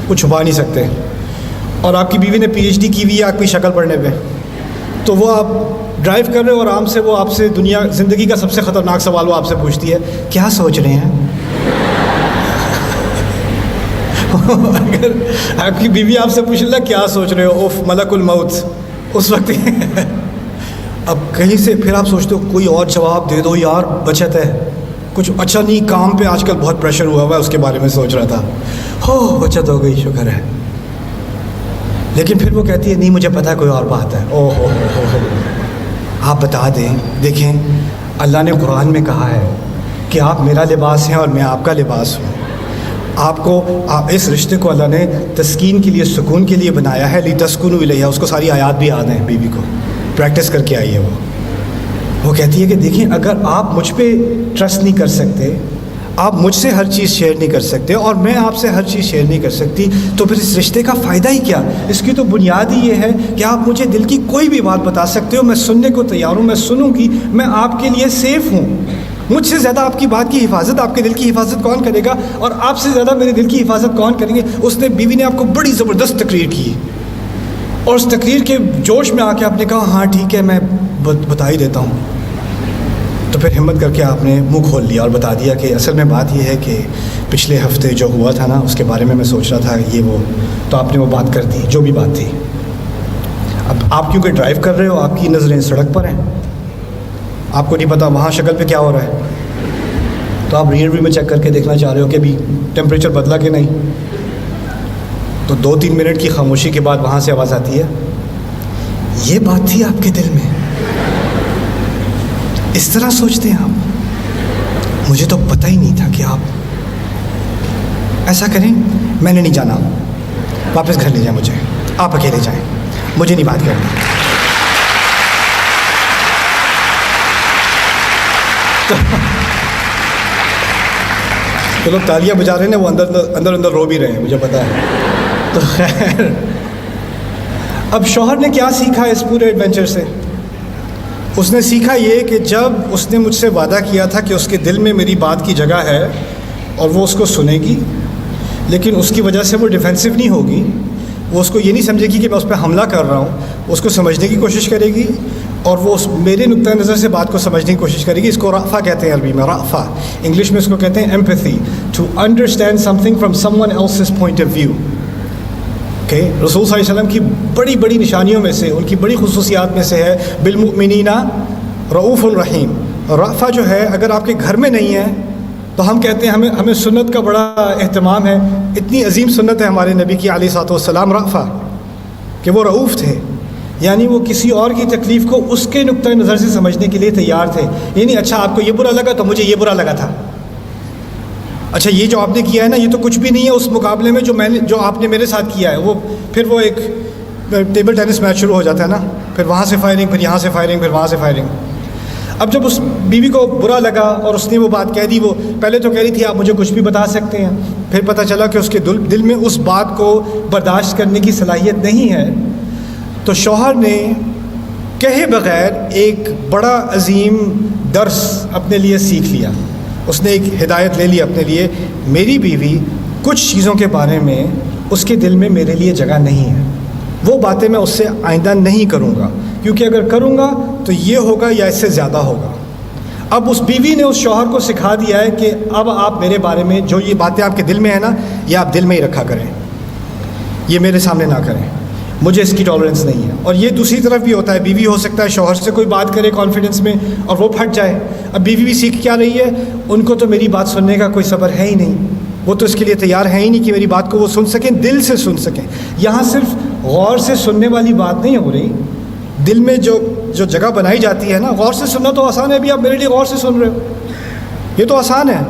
کچھ چھپا نہیں سکتے. اور آپ کی بیوی نے PhD کی ہوئی ہے آپ کی شکل پڑھنے پہ، تو وہ آپ ڈرائیو کر رہے ہو اور آرام سے وہ آپ سے زندگی کا سب سے خطرناک سوال وہ آپ سے پوچھتی ہے، کیا سوچ رہے ہیں؟ اگر آپ کی بیوی آپ سے پوچھ لے کیا سوچ رہے ہو، اوف ملک الموت، اس وقت اب کہیں سے پھر آپ سوچتے ہو کوئی اور جواب دے دو یار، بچت ہے. کچھ اچھا نہیں، کام پہ آج کل بہت پریشر ہوا ہے، اس کے بارے میں سوچ رہا تھا، ہو بچت ہو گئی، شکر ہے. لیکن پھر وہ کہتی ہے نہیں مجھے پتہ ہے کوئی اور بات ہے. او ہو آپ بتا دیں. دیکھیں اللہ نے قرآن میں کہا ہے کہ آپ میرا لباس ہیں اور میں آپ کا لباس ہوں. آپ اس رشتے کو اللہ نے تسکین کے لیے، سکون کے لیے بنایا ہے. لِتَسْكُنُوا إِلَيْهَا. اس کو ساری آیات بھی یاد ہیں، بیوی کو پریکٹس کر کے آئی ہے. وہ کہتی ہے کہ دیکھیں اگر آپ مجھ پہ ٹرسٹ نہیں کر سکتے، آپ مجھ سے ہر چیز شیئر نہیں کر سکتے اور میں آپ سے ہر چیز شیئر نہیں کر سکتی، تو پھر اس رشتے کا فائدہ ہی کیا؟ اس کی تو بنیاد ہی یہ ہے کہ آپ مجھے دل کی کوئی بھی بات بتا سکتے ہو، میں سننے کو تیار ہوں، میں سنوں گی، میں آپ کے لیے سیف ہوں. مجھ سے زیادہ آپ کی بات کی حفاظت، آپ کے دل کی حفاظت کون کرے گا؟ اور آپ سے زیادہ میرے دل کی حفاظت کون کریں گے؟ بیوی نے آپ کو بڑی زبردست تقریر کی اور اس تقریر کے جوش میں آ کے آپ نے کہا ہاں ٹھیک ہے میں بتا ہی دیتا ہوں. تو پھر ہمت کر کے آپ نے منہ کھول لیا اور بتا دیا کہ اصل میں بات یہ ہے کہ پچھلے ہفتے جو ہوا تھا نا اس کے بارے میں سوچ رہا تھا یہ وہ. تو آپ نے وہ بات کر دی جو بھی بات تھی. اب آپ کیونکہ ڈرائیو کر رہے ہو، آپ کی نظریں سڑک پر ہیں، آپ کو نہیں پتہ وہاں شکل پہ کیا ہو رہا ہے، تو آپ ریئر ویو میں چیک کر کے دیکھنا چاہ رہے ہو کہ ابھی ٹیمپریچر بدلا کہ نہیں. تو 2-3 منٹ کی خاموشی کے بعد وہاں سے آواز آتی ہے، یہ بات تھی آپ کے دل میں، اس طرح سوچتے ہیں آپ، مجھے تو پتہ ہی نہیں تھا کہ آپ ایسا کریں. میں نے نہیں جانا، واپس گھر لے جائیں مجھے، آپ اکیلے جائیں، مجھے نہیں بات کرنی. تو لوگ تالیاں بجا رہے ہیں وہ اندر رو بھی رہے ہیں، مجھے پتہ ہے. تو خیر اب شوہر نے کیا سیکھا اس پورے ایڈونچر سے؟ اس نے سیکھا یہ کہ جب اس نے مجھ سے وعدہ کیا تھا کہ اس کے دل میں میری بات کی جگہ ہے اور وہ اس کو سنے گی، لیکن اس کی وجہ سے وہ ڈیفینسو نہیں ہوگی، وہ اس کو یہ نہیں سمجھے گی کہ میں اس پہ حملہ کر رہا ہوں، اس کو سمجھنے کی کوشش کرے گی اور وہ میرے نقطۂ نظر سے بات کو سمجھنے کی کوشش کرے گی. اس کو رأفہ کہتے ہیں عربی میں، رأفہ. انگلش میں اس کو کہتے ہیں empathy, to understand something from someone else's point of view. رسول صلی اللہ علیہ وسلم کی بڑی بڑی نشانیوں میں سے، ان کی بڑی خصوصیات میں سے ہے بالمؤمنین رؤوف الرحیم. رأفہ جو ہے اگر آپ کے گھر میں نہیں ہے تو ہم کہتے ہیں ہمیں سنت کا بڑا اہتمام ہے. اتنی عظیم سنت ہے ہمارے نبی کی علیہ الصلوۃ والسلام رأفہ، کہ وہ رؤوف تھے، یعنی وہ کسی اور کی تکلیف کو اس کے نقطۂ نظر سے سمجھنے کے لیے تیار تھے. یعنی اچھا آپ کو یہ برا لگا تو مجھے یہ برا لگا تھا، اچھا یہ جو آپ نے کیا ہے نا یہ تو کچھ بھی نہیں ہے اس مقابلے میں جو آپ نے میرے ساتھ کیا ہے. پھر وہ ایک ٹیبل ٹینس میچ شروع ہو جاتا ہے نا، پھر وہاں سے فائرنگ، پھر یہاں سے فائرنگ، پھر وہاں سے فائرنگ. اب جب اس بیوی کو برا لگا اور اس نے وہ بات کہہ دی، وہ پہلے تو کہہ رہی تھی آپ مجھے کچھ بھی بتا سکتے ہیں، پھر پتہ چلا کہ اس کے دل میں اس بات کو برداشت کرنے کی صلاحیت نہیں ہے، تو شوہر نے کہے بغیر ایک بڑا عظیم درس اپنے لیے سیکھ لیا. اس نے ایک ہدایت لے لی اپنے لیے، میری بیوی کچھ چیزوں کے بارے میں اس کے دل میں میرے لیے جگہ نہیں ہے، وہ باتیں میں اس سے آئندہ نہیں کروں گا، کیونکہ اگر کروں گا تو یہ ہوگا یا اس سے زیادہ ہوگا. اب اس بیوی نے اس شوہر کو سکھا دیا ہے کہ اب آپ میرے بارے میں جو یہ باتیں آپ کے دل میں ہیں نا، یہ آپ دل میں ہی رکھا کریں، یہ میرے سامنے نہ کریں، مجھے اس کی ٹالرنس نہیں ہے. اور یہ دوسری طرف بھی ہوتا ہے، بیوی ہو سکتا ہے شوہر سے کوئی بات کرے کانفیڈنس میں اور وہ پھٹ جائے. اب بیوی بھی سیکھ کیا رہی ہے، ان کو تو میری بات سننے کا کوئی صبر ہے ہی نہیں، وہ تو اس کے لیے تیار ہے ہی نہیں کہ میری بات کو وہ سن سکیں، دل سے سن سکیں. یہاں صرف غور سے سننے والی بات نہیں ہو رہی، دل میں جو جگہ بنائی جاتی ہے نا. غور سے سننا تو آسان ہے، ابھی آپ میرے لیے غور سے سن رہے ہو، یہ تو آسان ہے.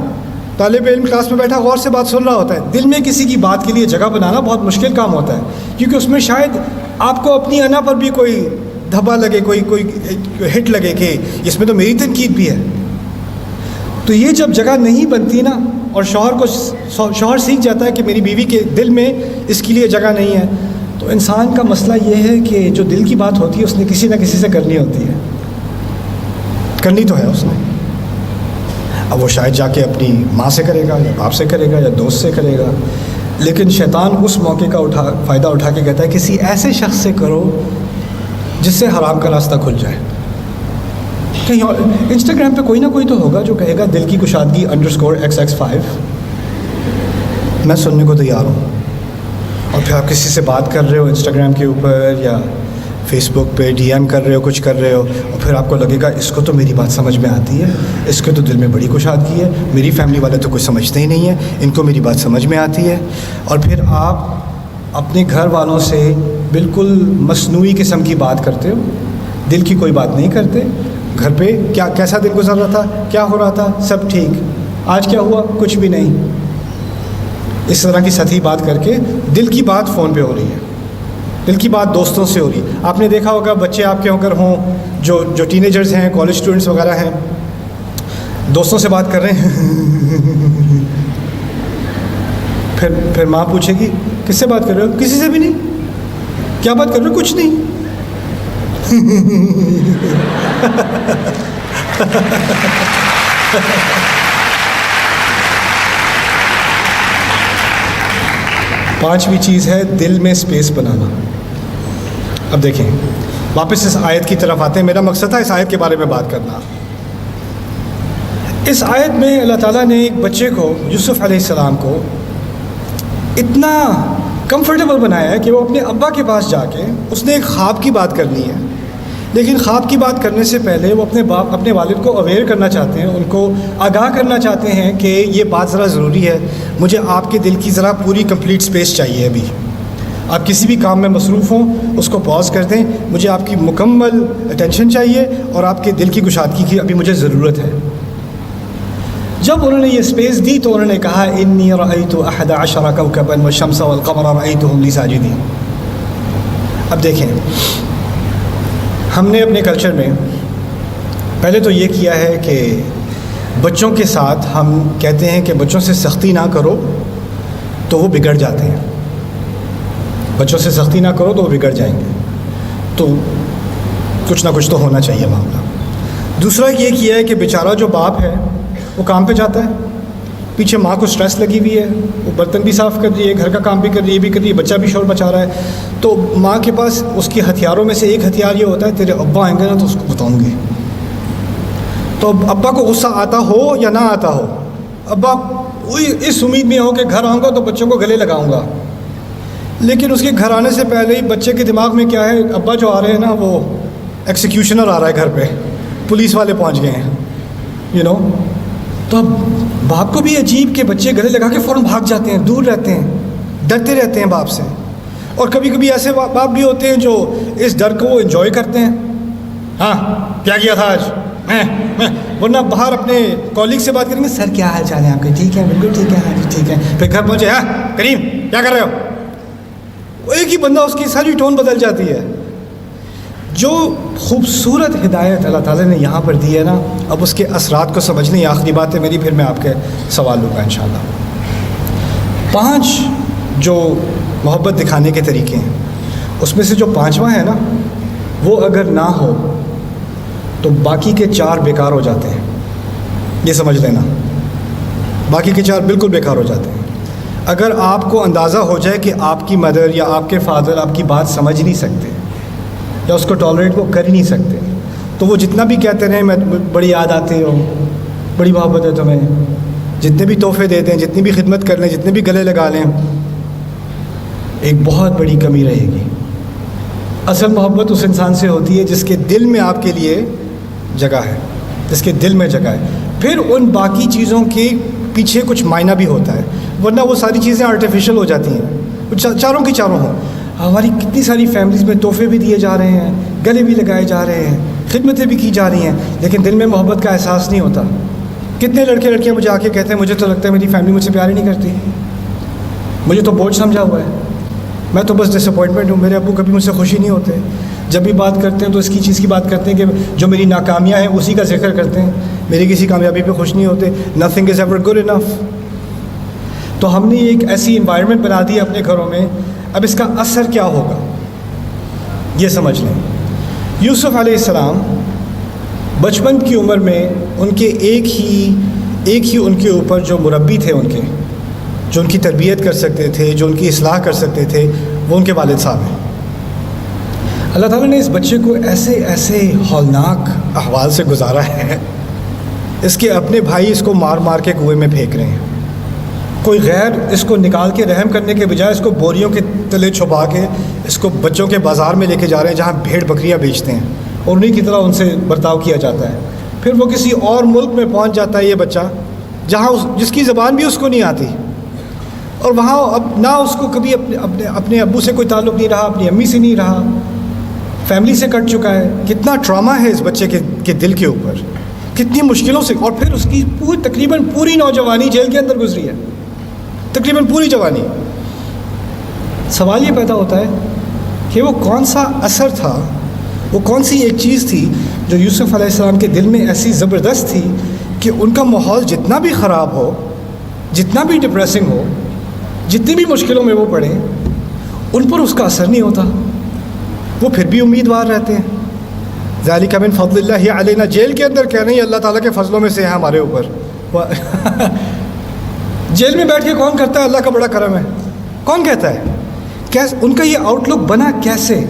طالب علم کلاس میں بیٹھا غور سے بات سن رہا ہوتا ہے. دل میں کسی کی بات کے لیے جگہ بنانا بہت مشکل کام ہوتا ہے، کیونکہ اس میں شاید آپ کو اپنی انا پر بھی کوئی دھبا لگے، کوئی ہٹ لگے کہ اس میں تو میری تنقید بھی ہے. تو یہ جب جگہ نہیں بنتی نا، اور شوہر سیکھ جاتا ہے کہ میری بیوی کے دل میں اس کے لیے جگہ نہیں ہے، تو انسان کا مسئلہ یہ ہے کہ جو دل کی بات ہوتی ہے اس نے کسی نہ کسی سے کرنی ہوتی ہے، کرنی تو ہے اس نے. اب وہ شاید جا کے اپنی ماں سے کرے گا یا باپ سے کرے گا یا دوست سے کرے گا، لیکن شیطان اس موقع کا فائدہ اٹھا کے کہتا ہے کسی ایسے شخص سے کرو جس سے حرام کا راستہ کھل جائے. کہیں اور انسٹاگرام پہ کوئی نہ کوئی تو ہوگا جو کہے گا دل کی کشادگی _XX5، میں سننے کو تیار ہوں. اور پھر آپ کسی سے بات کر رہے ہو انسٹاگرام کے اوپر یا فیس بک پہ DM کر رہے ہو، کچھ کر رہے ہو، اور پھر آپ کو لگے گا اس کو تو میری بات سمجھ میں آتی ہے، اس کے تو دل میں بڑی کشادگی ہے، میری فیملی والے تو کچھ سمجھتے ہی نہیں ہیں، ان کو میری بات سمجھ میں آتی ہے. اور پھر آپ اپنے گھر والوں سے بالکل مصنوعی قسم کی بات کرتے ہو، دل کی کوئی بات نہیں کرتے. گھر پہ کیسا دن گزر رہا تھا، کیا ہو رہا تھا، سب ٹھیک، آج کیا ہوا، کچھ بھی نہیں. اس طرح کی سطحی بات کر کے دل کی بات فون پہ ہو رہی ہے، دل کی بات دوستوں سے ہو رہی ہے. آپ نے دیکھا ہوگا بچے آپ کے اگر ہوں جو ٹین ایجرز ہیں، کالج اسٹوڈنٹس وغیرہ ہیں، دوستوں سے بات کر رہے ہیں پھر ماں پوچھے گی کس سے بات کر رہے ہو، کسی سے بھی نہیں. کیا بات کر رہے ہو، کچھ نہیں. پانچویں چیز ہے دل میں اسپیس بنانا. اب دیکھیں واپس اس آیت کی طرف آتے ہیں. میرا مقصد تھا اس آیت کے بارے میں بات کرنا. اس آیت میں اللہ تعالیٰ نے ایک بچے کو، یوسف علیہ السلام کو، اتنا کمفرٹیبل بنایا ہے کہ وہ اپنے ابا کے پاس جا کے اس نے ایک خواب کی بات کرنی ہے. لیکن خواب کی بات کرنے سے پہلے وہ اپنے والد کو اویئر کرنا چاہتے ہیں، ان کو آگاہ کرنا چاہتے ہیں کہ یہ بات ذرا ضروری ہے، مجھے آپ کے دل کی ذرا پوری کمپلیٹ سپیس چاہیے. ابھی آپ کسی بھی کام میں مصروف ہوں اس کو پاز کر دیں، مجھے آپ کی مکمل اٹینشن چاہیے اور آپ کے دل کی کشادگی کی ابھی مجھے ضرورت ہے. جب انہوں نے یہ سپیس دی تو انہوں نے کہا انی رأیت 11 کوكبا والشمس والقمر رأیتهم لی ساجدین. اب دیکھیں ہم نے اپنے کلچر میں پہلے تو یہ کیا ہے کہ بچوں کے ساتھ ہم کہتے ہیں کہ بچوں سے سختی نہ کرو تو وہ بگڑ جاتے ہیں، بچوں سے سختی نہ کرو تو وہ بگڑ جائیں گے، تو کچھ نہ کچھ تو ہونا چاہیے معاملہ. دوسرا یہ کیا ہے کہ بیچارہ جو باپ ہے وہ کام پہ جاتا ہے، پیچھے ماں کو سٹریس لگی ہوئی ہے، وہ برتن بھی صاف کر رہی ہے، گھر کا کام بھی کر رہی ہے، یہ بھی کر رہی ہے، بچہ بھی شور مچا رہا ہے. تو ماں کے پاس اس کے ہتھیاروں میں سے ایک ہتھیار یہ ہوتا ہے تیرے ابا آئیں گے نا تو اس کو بتاؤں گی. تو ابا کو غصہ آتا ہو یا نہ آتا ہو، ابا اس امید میں ہو کہ گھر آؤں گا تو بچوں کو گلے لگاؤں گا، لیکن اس کے گھر آنے سے پہلے ہی بچے کے دماغ میں کیا ہے، ابا جو آ رہے ہیں نا وہ ایکسیکیوشنر آ رہا ہے گھر پہ، پولیس والے پہنچ گئے ہیں تو اب باپ کو بھی عجیب کہ بچے گلے لگا کے فوراً بھاگ جاتے ہیں، دور رہتے ہیں، ڈرتے رہتے ہیں باپ سے. اور کبھی کبھی ایسے باپ بھی ہوتے ہیں جو اس ڈر کو انجوائے کرتے ہیں. ہاں کیا کیا تھا آج، ورنہ باہر اپنے کالگ سے بات کریں گے، سر کیا حال چال ہے آپ کے، ٹھیک ہے بالکل ٹھیک ہے، ہاں جی ٹھیک ہے. پھر گھر پہنچے، ہاں کریم کیا کر رہے ہو، ایک ہی بندہ اس کی ساری ٹون بدل جاتی ہے. جو خوبصورت ہدایت اللہ تعالیٰ نے یہاں پر دی ہے نا، اب اس کے اثرات کو سمجھنے. آخری بات ہے میری، پھر میں آپ کے سوال لوں گا انشاءاللہ. 5 جو محبت دکھانے کے طریقے ہیں، اس میں سے جو 5واں ہے نا، وہ اگر نہ ہو تو باقی کے 4 بیکار ہو جاتے ہیں. یہ سمجھ لینا، باقی کے 4 بالکل بیکار ہو جاتے ہیں. اگر آپ کو اندازہ ہو جائے کہ آپ کی مدر یا آپ کے فادر آپ کی بات سمجھ نہیں سکتے یا اس کو ٹالریٹ وہ کر ہی نہیں سکتے، تو وہ جتنا بھی کہتے رہیں میں بڑی یاد آتی ہوں، بڑی محبت ہے تمہیں، جتنے بھی تحفے دے دیں، جتنی بھی خدمت کر لیں، جتنے بھی گلے لگا لیں، ایک بہت بڑی کمی رہے گی. اصل محبت اس انسان سے ہوتی ہے جس کے دل میں آپ کے لیے جگہ ہے، جس کے دل میں جگہ ہے. پھر ان باقی چیزوں کے پیچھے کچھ معنی بھی ہوتا ہے، ورنہ وہ ساری چیزیں آرٹیفیشل ہو جاتی ہیں. چاروں کی چاروں ہوں. ہماری کتنی ساری فیملیز میں تحفے بھی دیے جا رہے ہیں، گلے بھی لگائے جا رہے ہیں، خدمتیں بھی کی جا رہی ہیں، لیکن دل میں محبت کا احساس نہیں ہوتا. کتنے لڑکے لڑکیاں مجھے آ کے کہتے ہیں مجھے تو لگتا ہے میری فیملی مجھ سے پیار ہی نہیں کرتی، مجھے تو بوجھ سمجھا ہوا ہے، میں تو بس ڈس اپوائنٹمنٹ ہوں، میرے ابو کبھی مجھ سے خوشی نہیں ہوتے. جب بھی بات کرتے ہیں تو اس کی چیز کی بات کرتے ہیں کہ جو میری ناکامیاں ہیں اسی کا ذکر کرتے ہیں، میری کسی کامیابی پہ خوش نہیں ہوتے. Nothing is ever good enough. تو ہم نے ایک ایسی انوائرمنٹ بنا دی ہے اپنے گھروں میں. اب اس کا اثر کیا ہوگا یہ سمجھ لیں. یوسف علیہ السلام بچپن کی عمر میں ان کے ایک ہی ان کے اوپر جو مربی تھے، ان کے جو ان کی تربیت کر سکتے تھے، جو ان کی اصلاح کر سکتے تھے، وہ ان کے والد صاحب ہیں. اللہ تعالیٰ نے اس بچے کو ایسے ہولناک احوال سے گزارا ہے، اس کے اپنے بھائی اس کو مار مار کے کنویں میں پھینک رہے ہیں. کوئی غیر اس کو نکال کے رحم کرنے کے بجائے اس کو بوریوں کے تلے چھپا کے اس کو بچوں کے بازار میں لے کے جا رہے ہیں جہاں بھیڑ بکریاں بیچتے ہیں، اور انہیں کی طرح ان سے برتاؤ کیا جاتا ہے. پھر وہ کسی اور ملک میں پہنچ جاتا ہے یہ بچہ، جہاں جس کی زبان بھی اس کو نہیں آتی، اور وہاں اب نہ اس کو کبھی اپنے ابو سے کوئی تعلق نہیں رہا، اپنی امی سے نہیں رہا، فیملی سے کٹ چکا ہے. کتنا ٹراما ہے اس بچے کے دل کے اوپر، کتنی مشکلوں سے. اور پھر اس کی تقریباً پوری نوجوانی جیل کے اندر گزری ہے، تقریباً پوری جوانی. سوال یہ پیدا ہوتا ہے کہ وہ کون سا اثر تھا، وہ کون سی ایک چیز تھی جو یوسف علیہ السلام کے دل میں ایسی زبردست تھی کہ ان کا ماحول جتنا بھی خراب ہو، جتنا بھی ڈپریسنگ ہو، جتنی بھی مشکلوں میں وہ پڑیں، ان پر اس کا اثر نہیں ہوتا، وہ پھر بھی امیدوار رہتے ہیں. ذالک من فضل اللہ علینا، جیل کے اندر کہہ رہے ہیں اللہ تعالیٰ کے فضلوں میں سے ہے ہمارے اوپر. جیل میں بیٹھ کے کون کرتا ہے اللہ کا بڑا کرم ہے؟ کون کہتا ہے؟ کیسے ان کا یہ آؤٹ لک بنا؟ کیسے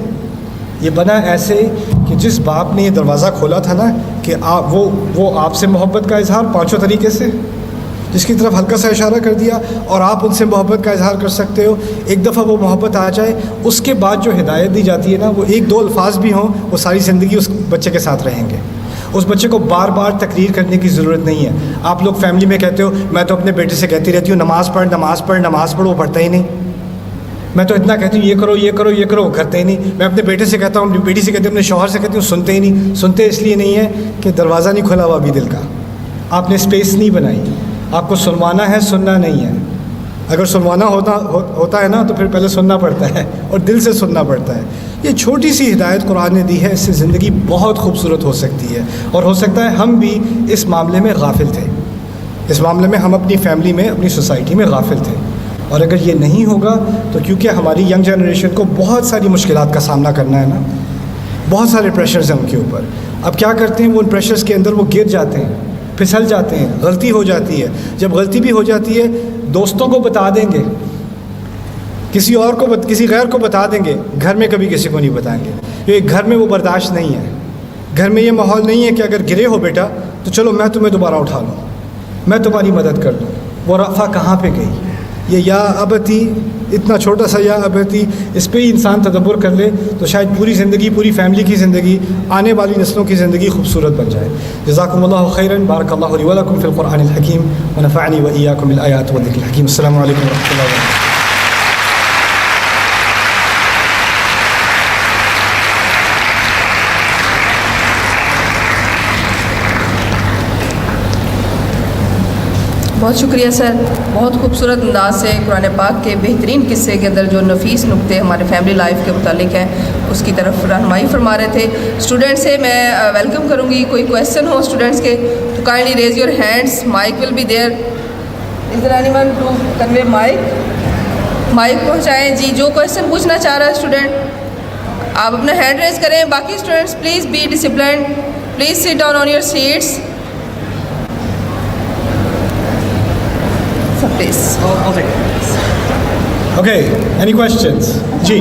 یہ بنا؟ ایسے کہ جس باپ نے یہ دروازہ کھولا تھا نا کہ وہ آپ سے محبت کا اظہار 5 طریقے سے، جس کی طرف ہلکا سا اشارہ کر دیا، اور آپ ان سے محبت کا اظہار کر سکتے ہو. ایک دفعہ وہ محبت آ جائے، اس کے بعد جو ہدایت دی جاتی ہے نا، وہ 1-2 الفاظ بھی ہوں، وہ ساری زندگی اس بچے کے ساتھ رہیں گے. اس بچے کو بار بار تقریر کرنے کی ضرورت نہیں ہے. آپ لوگ فیملی میں کہتے ہو، میں تو اپنے بیٹے سے کہتی رہتی ہوں نماز پڑھ نماز پڑھ نماز پڑھ، وہ پڑھتا ہی نہیں. میں تو اتنا کہتی ہوں یہ کرو یہ کرو یہ کرو، وہ کرتے ہی نہیں. میں اپنے بیٹے سے کہتا ہوں، اپنی بیٹی سے کہتی ہوں، اپنے شوہر سے کہتی ہوں، سنتے ہی نہیں. سنتے اس لیے نہیں ہے کہ دروازہ نہیں کھلا ہوا ابھی دل کا، آپ نے اسپیس نہیں بنائی. آپ کو سنوانا ہے، سننا نہیں ہے. اگر سنوانا ہوتا ہے نا تو پھر پہلے سننا پڑتا ہے اور دل سے سننا پڑتا ہے. یہ چھوٹی سی ہدایت قرآن نے دی ہے، اس سے زندگی بہت خوبصورت ہو سکتی ہے. اور ہو سکتا ہے ہم بھی اس معاملے میں غافل تھے، اس معاملے میں ہم اپنی فیملی میں، اپنی سوسائٹی میں غافل تھے. اور اگر یہ نہیں ہوگا تو کیونکہ ہماری ینگ جنریشن کو بہت ساری مشکلات کا سامنا کرنا ہے نا، بہت سارے پریشرز ہیں ان کے اوپر. اب کیا کرتے ہیں وہ ان پریشرز کے اندر وہ گر جاتے ہیں، پھسل جاتے ہیں, غلطی ہو جاتی ہے. جب غلطی بھی ہو جاتی ہے دوستوں کو بتا دیں گے, کسی اور کو کسی غیر کو بتا دیں گے, گھر میں کبھی کسی کو نہیں بتائیں گے, کیونکہ گھر میں وہ برداشت نہیں ہے. گھر میں یہ ماحول نہیں ہے کہ اگر گرے ہو بیٹا تو چلو میں تمہیں دوبارہ اٹھا لوں, میں تمہاری مدد کر دوں. وہ رفع کہاں پہ گئی؟ یہ یا ابتی, اتنا چھوٹا سا یا ابتی, اس پہ ہی انسان تدبر کر لے تو شاید پوری زندگی, پوری فیملی کی زندگی, آنے والی نسلوں کی زندگی خوبصورت بن جائے. جزاکم اللہ خیرا, بارک اللہ لی ولکم فی القرآن الحکیم ونفعنی وإیاکم بالآیات والذکر الحکیم. السلام علیکم ورحمۃ اللہ وبرکاتہ. بہت شکریہ سر, بہت خوبصورت انداز سے قرآن پاک کے بہترین قصے کے اندر جو نفیس نقطے ہمارے فیملی لائف کے متعلق ہیں اس کی طرف رہنمائی فرما رہے تھے. اسٹوڈنٹ سے میں ویلکم کروں گی, کوئی کویسچن ہو اسٹوڈنٹس کے تو kindly raise your hands, mike will be there. Is there any one to convey mike پہنچائیں جی. جو کویسچن پوچھنا چاہ رہا ہے اسٹوڈنٹ آپ اپنا ہینڈ ریز کریں. باقی students please be disciplined, please sit down on your seats. Okay, any questions? جی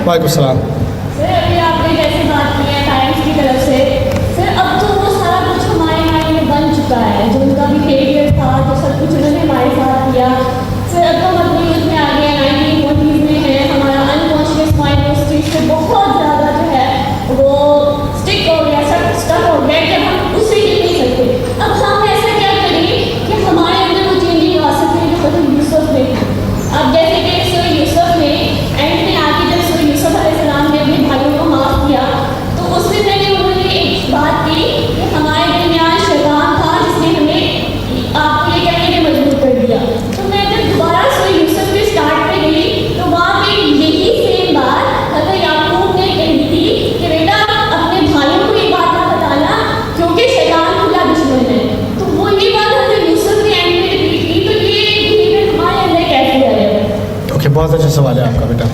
وعلیکم السلام. سر ابھی آپ نے جیسے بات کی ہے پیرنٹس کی طرف سے, سر اب تو وہ سارا کچھ ہمارے مائنڈ میں بن چکا ہے, جو ان کا بیہیویئر تھا, جو سب کچھ انہوں نے ہمارے ساتھ کیا. سر اب تو ہم اپنی یوتھ میں آ گئے, 1940s میں ہے, ہمارا انکانشیس مائنڈ اس چیز سے بہت زیادہ جو ہے وہ اسٹک ہو گیا, سب اسٹک ہو گیا کہ ہم اس سے ہل نہیں سکتے. اب ہم ایسا کیا کریں کہ ہمارے اندر وہ چینجنگ آ سکے جو حضرت یوسف نے کی. اب جیسے کہ سورہ یوسف نے اینڈ میں آ کے جب سورہ یوسف علیہ السلام نے اپنے بھائیوں کو معاف کیا تو اس سے پہلے انہوں نے ایک بات کی کہ ہمارے درمیان شیطان تھا جس نے ہمیں آپ کو یہ کہنے میں مجبور کر دیا. تو میں جب دوبارہ سورہ یوسف کے اسٹارٹ پہ گئی تو وہاں پہ یہی سیم بات حضرت یعقوب نے کہی تھی کہ بیٹا اپنے بھائیوں کو یہ بات نہ بتانا کیونکہ شیطان کھلا دشمن ہے. تو وہ یہ بات حضرت یوسف نے اینڈ میں ریپیٹ کی. تو یہ بیہیویئر ہمارے اندر کیسے آیا ہے؟ اوکے, بہت اچھا سوال ہے آپ کا بیٹا.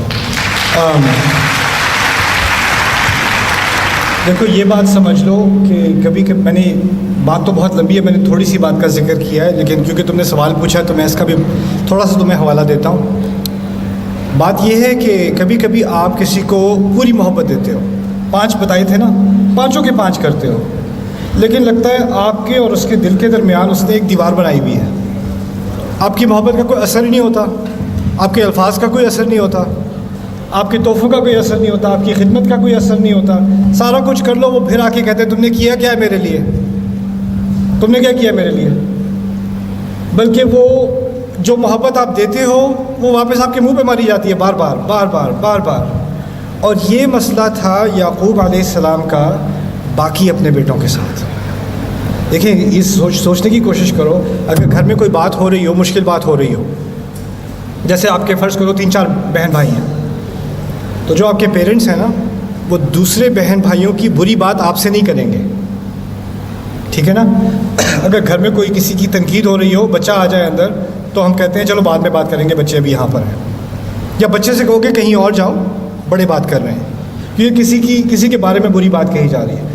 دیکھو یہ بات سمجھ لو کہ کبھی میں نے بات تو بہت لمبی ہے, میں نے تھوڑی سی بات کا ذکر کیا ہے, لیکن کیونکہ تم نے سوال پوچھا تو میں اس کا بھی تھوڑا سا تمہیں حوالہ دیتا ہوں. بات یہ ہے کہ کبھی کبھی آپ کسی کو پوری محبت دیتے ہو, 5 بتائے تھے نا, 5 کے 5 کرتے ہو, لیکن لگتا ہے آپ کے اور اس کے دل کے درمیان اس نے ایک دیوار بنائی ہوئی ہے. آپ کی محبت کا کوئی اثر ہی نہیں ہوتا, آپ کے الفاظ کا کوئی اثر نہیں ہوتا, آپ کے تحفوں کا کوئی اثر نہیں ہوتا, آپ کی خدمت کا کوئی اثر نہیں ہوتا. سارا کچھ کر لو, وہ پھر آ کے کہتے ہیں تم نے کیا کیا ہے میرے لیے, تم نے کیا کیا میرے لیے. بلکہ وہ جو محبت آپ دیتے ہو وہ واپس آپ کے منہ پہ ماری جاتی ہے بار بار بار بار بار بار. اور یہ مسئلہ تھا یعقوب علیہ السلام کا باقی اپنے بیٹوں کے ساتھ. دیکھیں, یہ سوچنے کی کوشش کرو, اگر گھر میں کوئی بات ہو رہی ہو, مشکل بات ہو رہی ہو, جیسے آپ کے فرض کرو 3-4 بہن بھائی ہیں, تو جو آپ کے پیرنٹس ہیں نا وہ دوسرے بہن بھائیوں کی بری بات آپ سے نہیں کریں گے, ٹھیک ہے نا. اگر گھر میں کوئی کسی کی تنقید ہو رہی ہو, بچہ آ جائے اندر, تو ہم کہتے ہیں چلو بعد میں بات کریں گے, بچے ابھی یہاں پر ہیں. یا بچے سے کہو کہ کہیں اور جاؤ, بڑے بات کر رہے ہیں, کیونکہ کسی کے بارے میں بری بات کہی جا رہی ہے.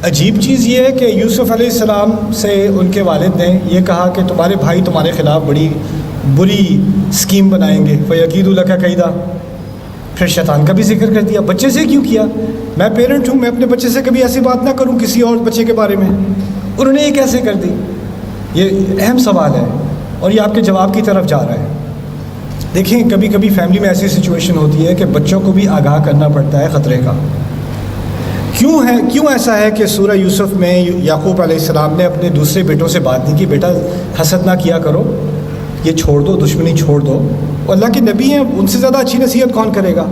عجیب چیز یہ ہے کہ یوسف علیہ السلام سے ان کے والد نے یہ کہا کہ تمہارے بھائی تمہارے خلاف بڑی بری اسکیم بنائیں گے, فَيَكِيدُ لَكَ كَيْدًا. پھر شیطان کا بھی ذکر کر دیا. بچے سے کیوں کیا؟ میں پیرنٹ ہوں, میں اپنے بچے سے کبھی ایسی بات نہ کروں کسی اور بچے کے بارے میں. انہوں نے یہ کیسے کر دی؟ یہ اہم سوال ہے اور یہ آپ کے جواب کی طرف جا رہا ہے. دیکھیں, کبھی کبھی فیملی میں ایسی سچویشن ہوتی ہے کہ بچوں کو بھی آگاہ کرنا پڑتا ہے خطرے کا. کیوں ایسا ہے کہ سورہ یوسف میں یعقوب علیہ السلام نے اپنے دوسرے بیٹوں سے بات نہیں کی, بیٹا حسد نہ کیا کرو, یہ چھوڑ دو, دشمنی چھوڑ دو, اللہ کے نبی ہیں, ان سے زیادہ اچھی نصیحت کون کرے گا.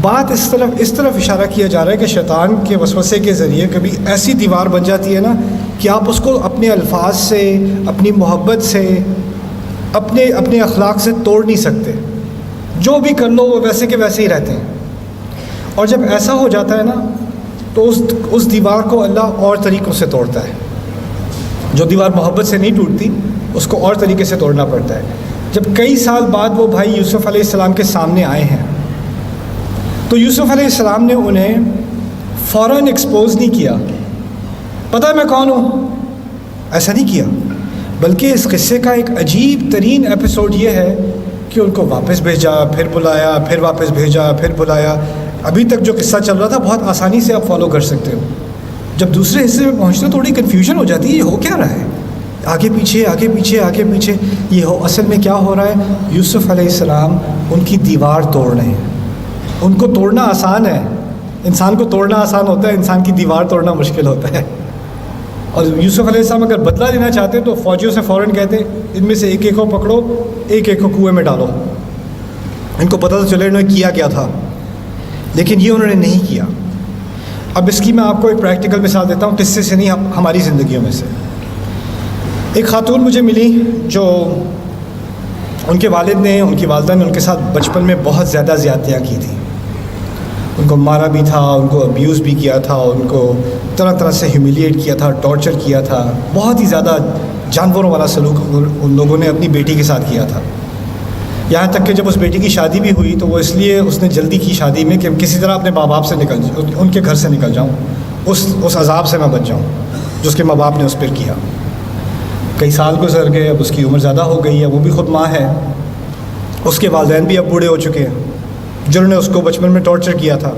بات اس طرف اشارہ کیا جا رہا ہے کہ شیطان کے وسوسے کے ذریعے کبھی ایسی دیوار بن جاتی ہے نا کہ آپ اس کو اپنے الفاظ سے, اپنی محبت سے, اپنے اخلاق سے توڑ نہیں سکتے. جو بھی کر لو وہ ویسے کے ویسے ہی رہتے ہیں. اور جب ایسا ہو جاتا ہے نا تو اس دیوار کو اللہ اور طریقوں سے توڑتا ہے. جو دیوار محبت سے نہیں ٹوٹتی اس کو اور طریقے سے توڑنا پڑتا ہے. جب کئی سال بعد وہ بھائی یوسف علیہ السلام کے سامنے آئے ہیں تو یوسف علیہ السلام نے انہیں فوراً ایکسپوز نہیں کیا. پتہ ہے میں کون ہوں, ایسا نہیں کیا، بلکہ اس قصے کا ایک عجیب ترین ایپیسوڈ یہ ہے کہ ان کو واپس بھیجا، پھر بلایا، پھر واپس بھیجا، پھر بلایا. ابھی تک جو قصہ چل رہا تھا بہت آسانی سے آپ فالو کر سکتے ہو. جب دوسرے حصے میں پہنچتے تھوڑی کنفیوژن ہو جاتی ہے، یہ ہو کیا رہا ہے، آگے پیچھے آگے پیچھے آگے پیچھے. یہ ہو اصل میں کیا ہو رہا ہے، یوسف علیہ السلام ان کی دیوار توڑ رہے ہیں. ان کو توڑنا آسان ہے، انسان کو توڑنا آسان ہوتا ہے، انسان کی دیوار توڑنا مشکل ہوتا ہے. اور یوسف علیہ السلام اگر بدلہ لینا چاہتے تو فوجیوں سے فوراً کہتے ان میں سے ایک ایک کو پکڑو، ایک ایک کو کنویں میں ڈالو، ان کو پتہ تو چلے انہوں نے کیا کیا تھا. لیکن یہ انہوں نے نہیں کیا. اب اس کی میں آپ کو ایک پریکٹیکل مثال دیتا ہوں، قصے سے نہیں، ہماری زندگیوں میں سے. ایک خاتون مجھے ملی جو ان کے والد نے، ان کی والدہ نے ان کے ساتھ بچپن میں بہت زیادہ زیادتیاں کی تھیں. ان کو مارا بھی تھا، ان کو ابیوز بھی کیا تھا، ان کو طرح طرح سے ہیوملیٹ کیا تھا، ٹارچر کیا تھا. بہت ہی زیادہ جانوروں والا سلوک ان لوگوں نے اپنی بیٹی کے ساتھ کیا تھا. یہاں تک کہ جب اس بیٹی کی شادی بھی ہوئی تو وہ اس لیے اس نے جلدی کی شادی میں کہ کسی طرح اپنے ماں باپ سے ان کے گھر سے نکل جاؤں، اس عذاب سے میں بچ جاؤں جو اس کے ماں باپ نے اس پر کیا. کئی سال گزر گئے، اب اس کی عمر زیادہ ہو گئی ہے، وہ بھی خود ماں ہے، اس کے والدین بھی اب بوڑھے ہو چکے ہیں جنہوں نے اس کو بچپن میں ٹارچر کیا تھا.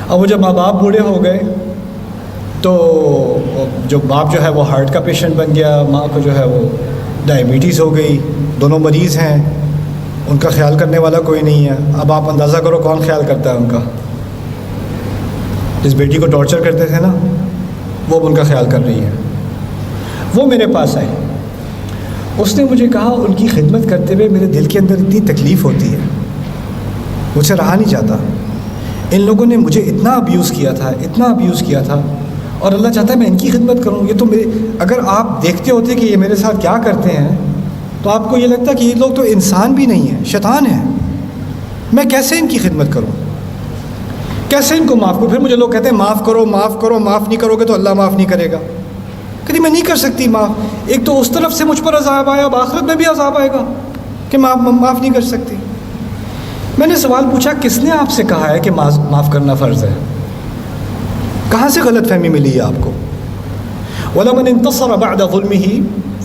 اب وہ جب ماں باپ بوڑھے ہو گئے تو جو باپ جو ہے وہ ہارٹ کا پیشنٹ بن گیا، ماں کو جو ہے وہ ڈائبٹیز ہو گئی، دونوں مریض ہیں، ان کا خیال کرنے والا کوئی نہیں ہے. اب آپ اندازہ کرو کون خیال کرتا ہے ان کا. جس بیٹی کو ٹارچر کرتے تھے نا، وہ اب ان کا خیال کر رہی ہے. وہ میرے پاس آئی، اس نے مجھے کہا ان کی خدمت کرتے ہوئے میرے دل کے اندر اتنی تکلیف ہوتی ہے، مجھ سے رہا نہیں جاتا. ان لوگوں نے مجھے اتنا ابیوز کیا تھا، اتنا ابیوز کیا تھا، اور اللہ چاہتا ہے میں ان کی خدمت کروں. یہ تو اگر آپ دیکھتے ہوتے کہ یہ میرے ساتھ کیا کرتے ہیں تو آپ کو یہ لگتا کہ یہ لوگ تو انسان بھی نہیں ہیں، شیطان ہیں. میں کیسے ان کی خدمت کروں، کیسے ان کو معاف کروں؟ پھر مجھے لوگ کہتے ہیں معاف کرو معاف کرو، معاف نہیں کرو گے تو اللہ معاف نہیں کرے گا. کہتی میں نہیں کر سکتی معاف. ایک تو اس طرف سے مجھ پر عذاب آیا، اب آخرت میں بھی عذاب آئے گا کہ معاف نہیں کر سکتی. میں نے سوال پوچھا کس نے آپ سے کہا ہے کہ معاف کرنا فرض ہے؟ کہاں سے غلط فہمی ملی ہے آپ کو؟ وَلَمَنِ انتصر بعد ظلمه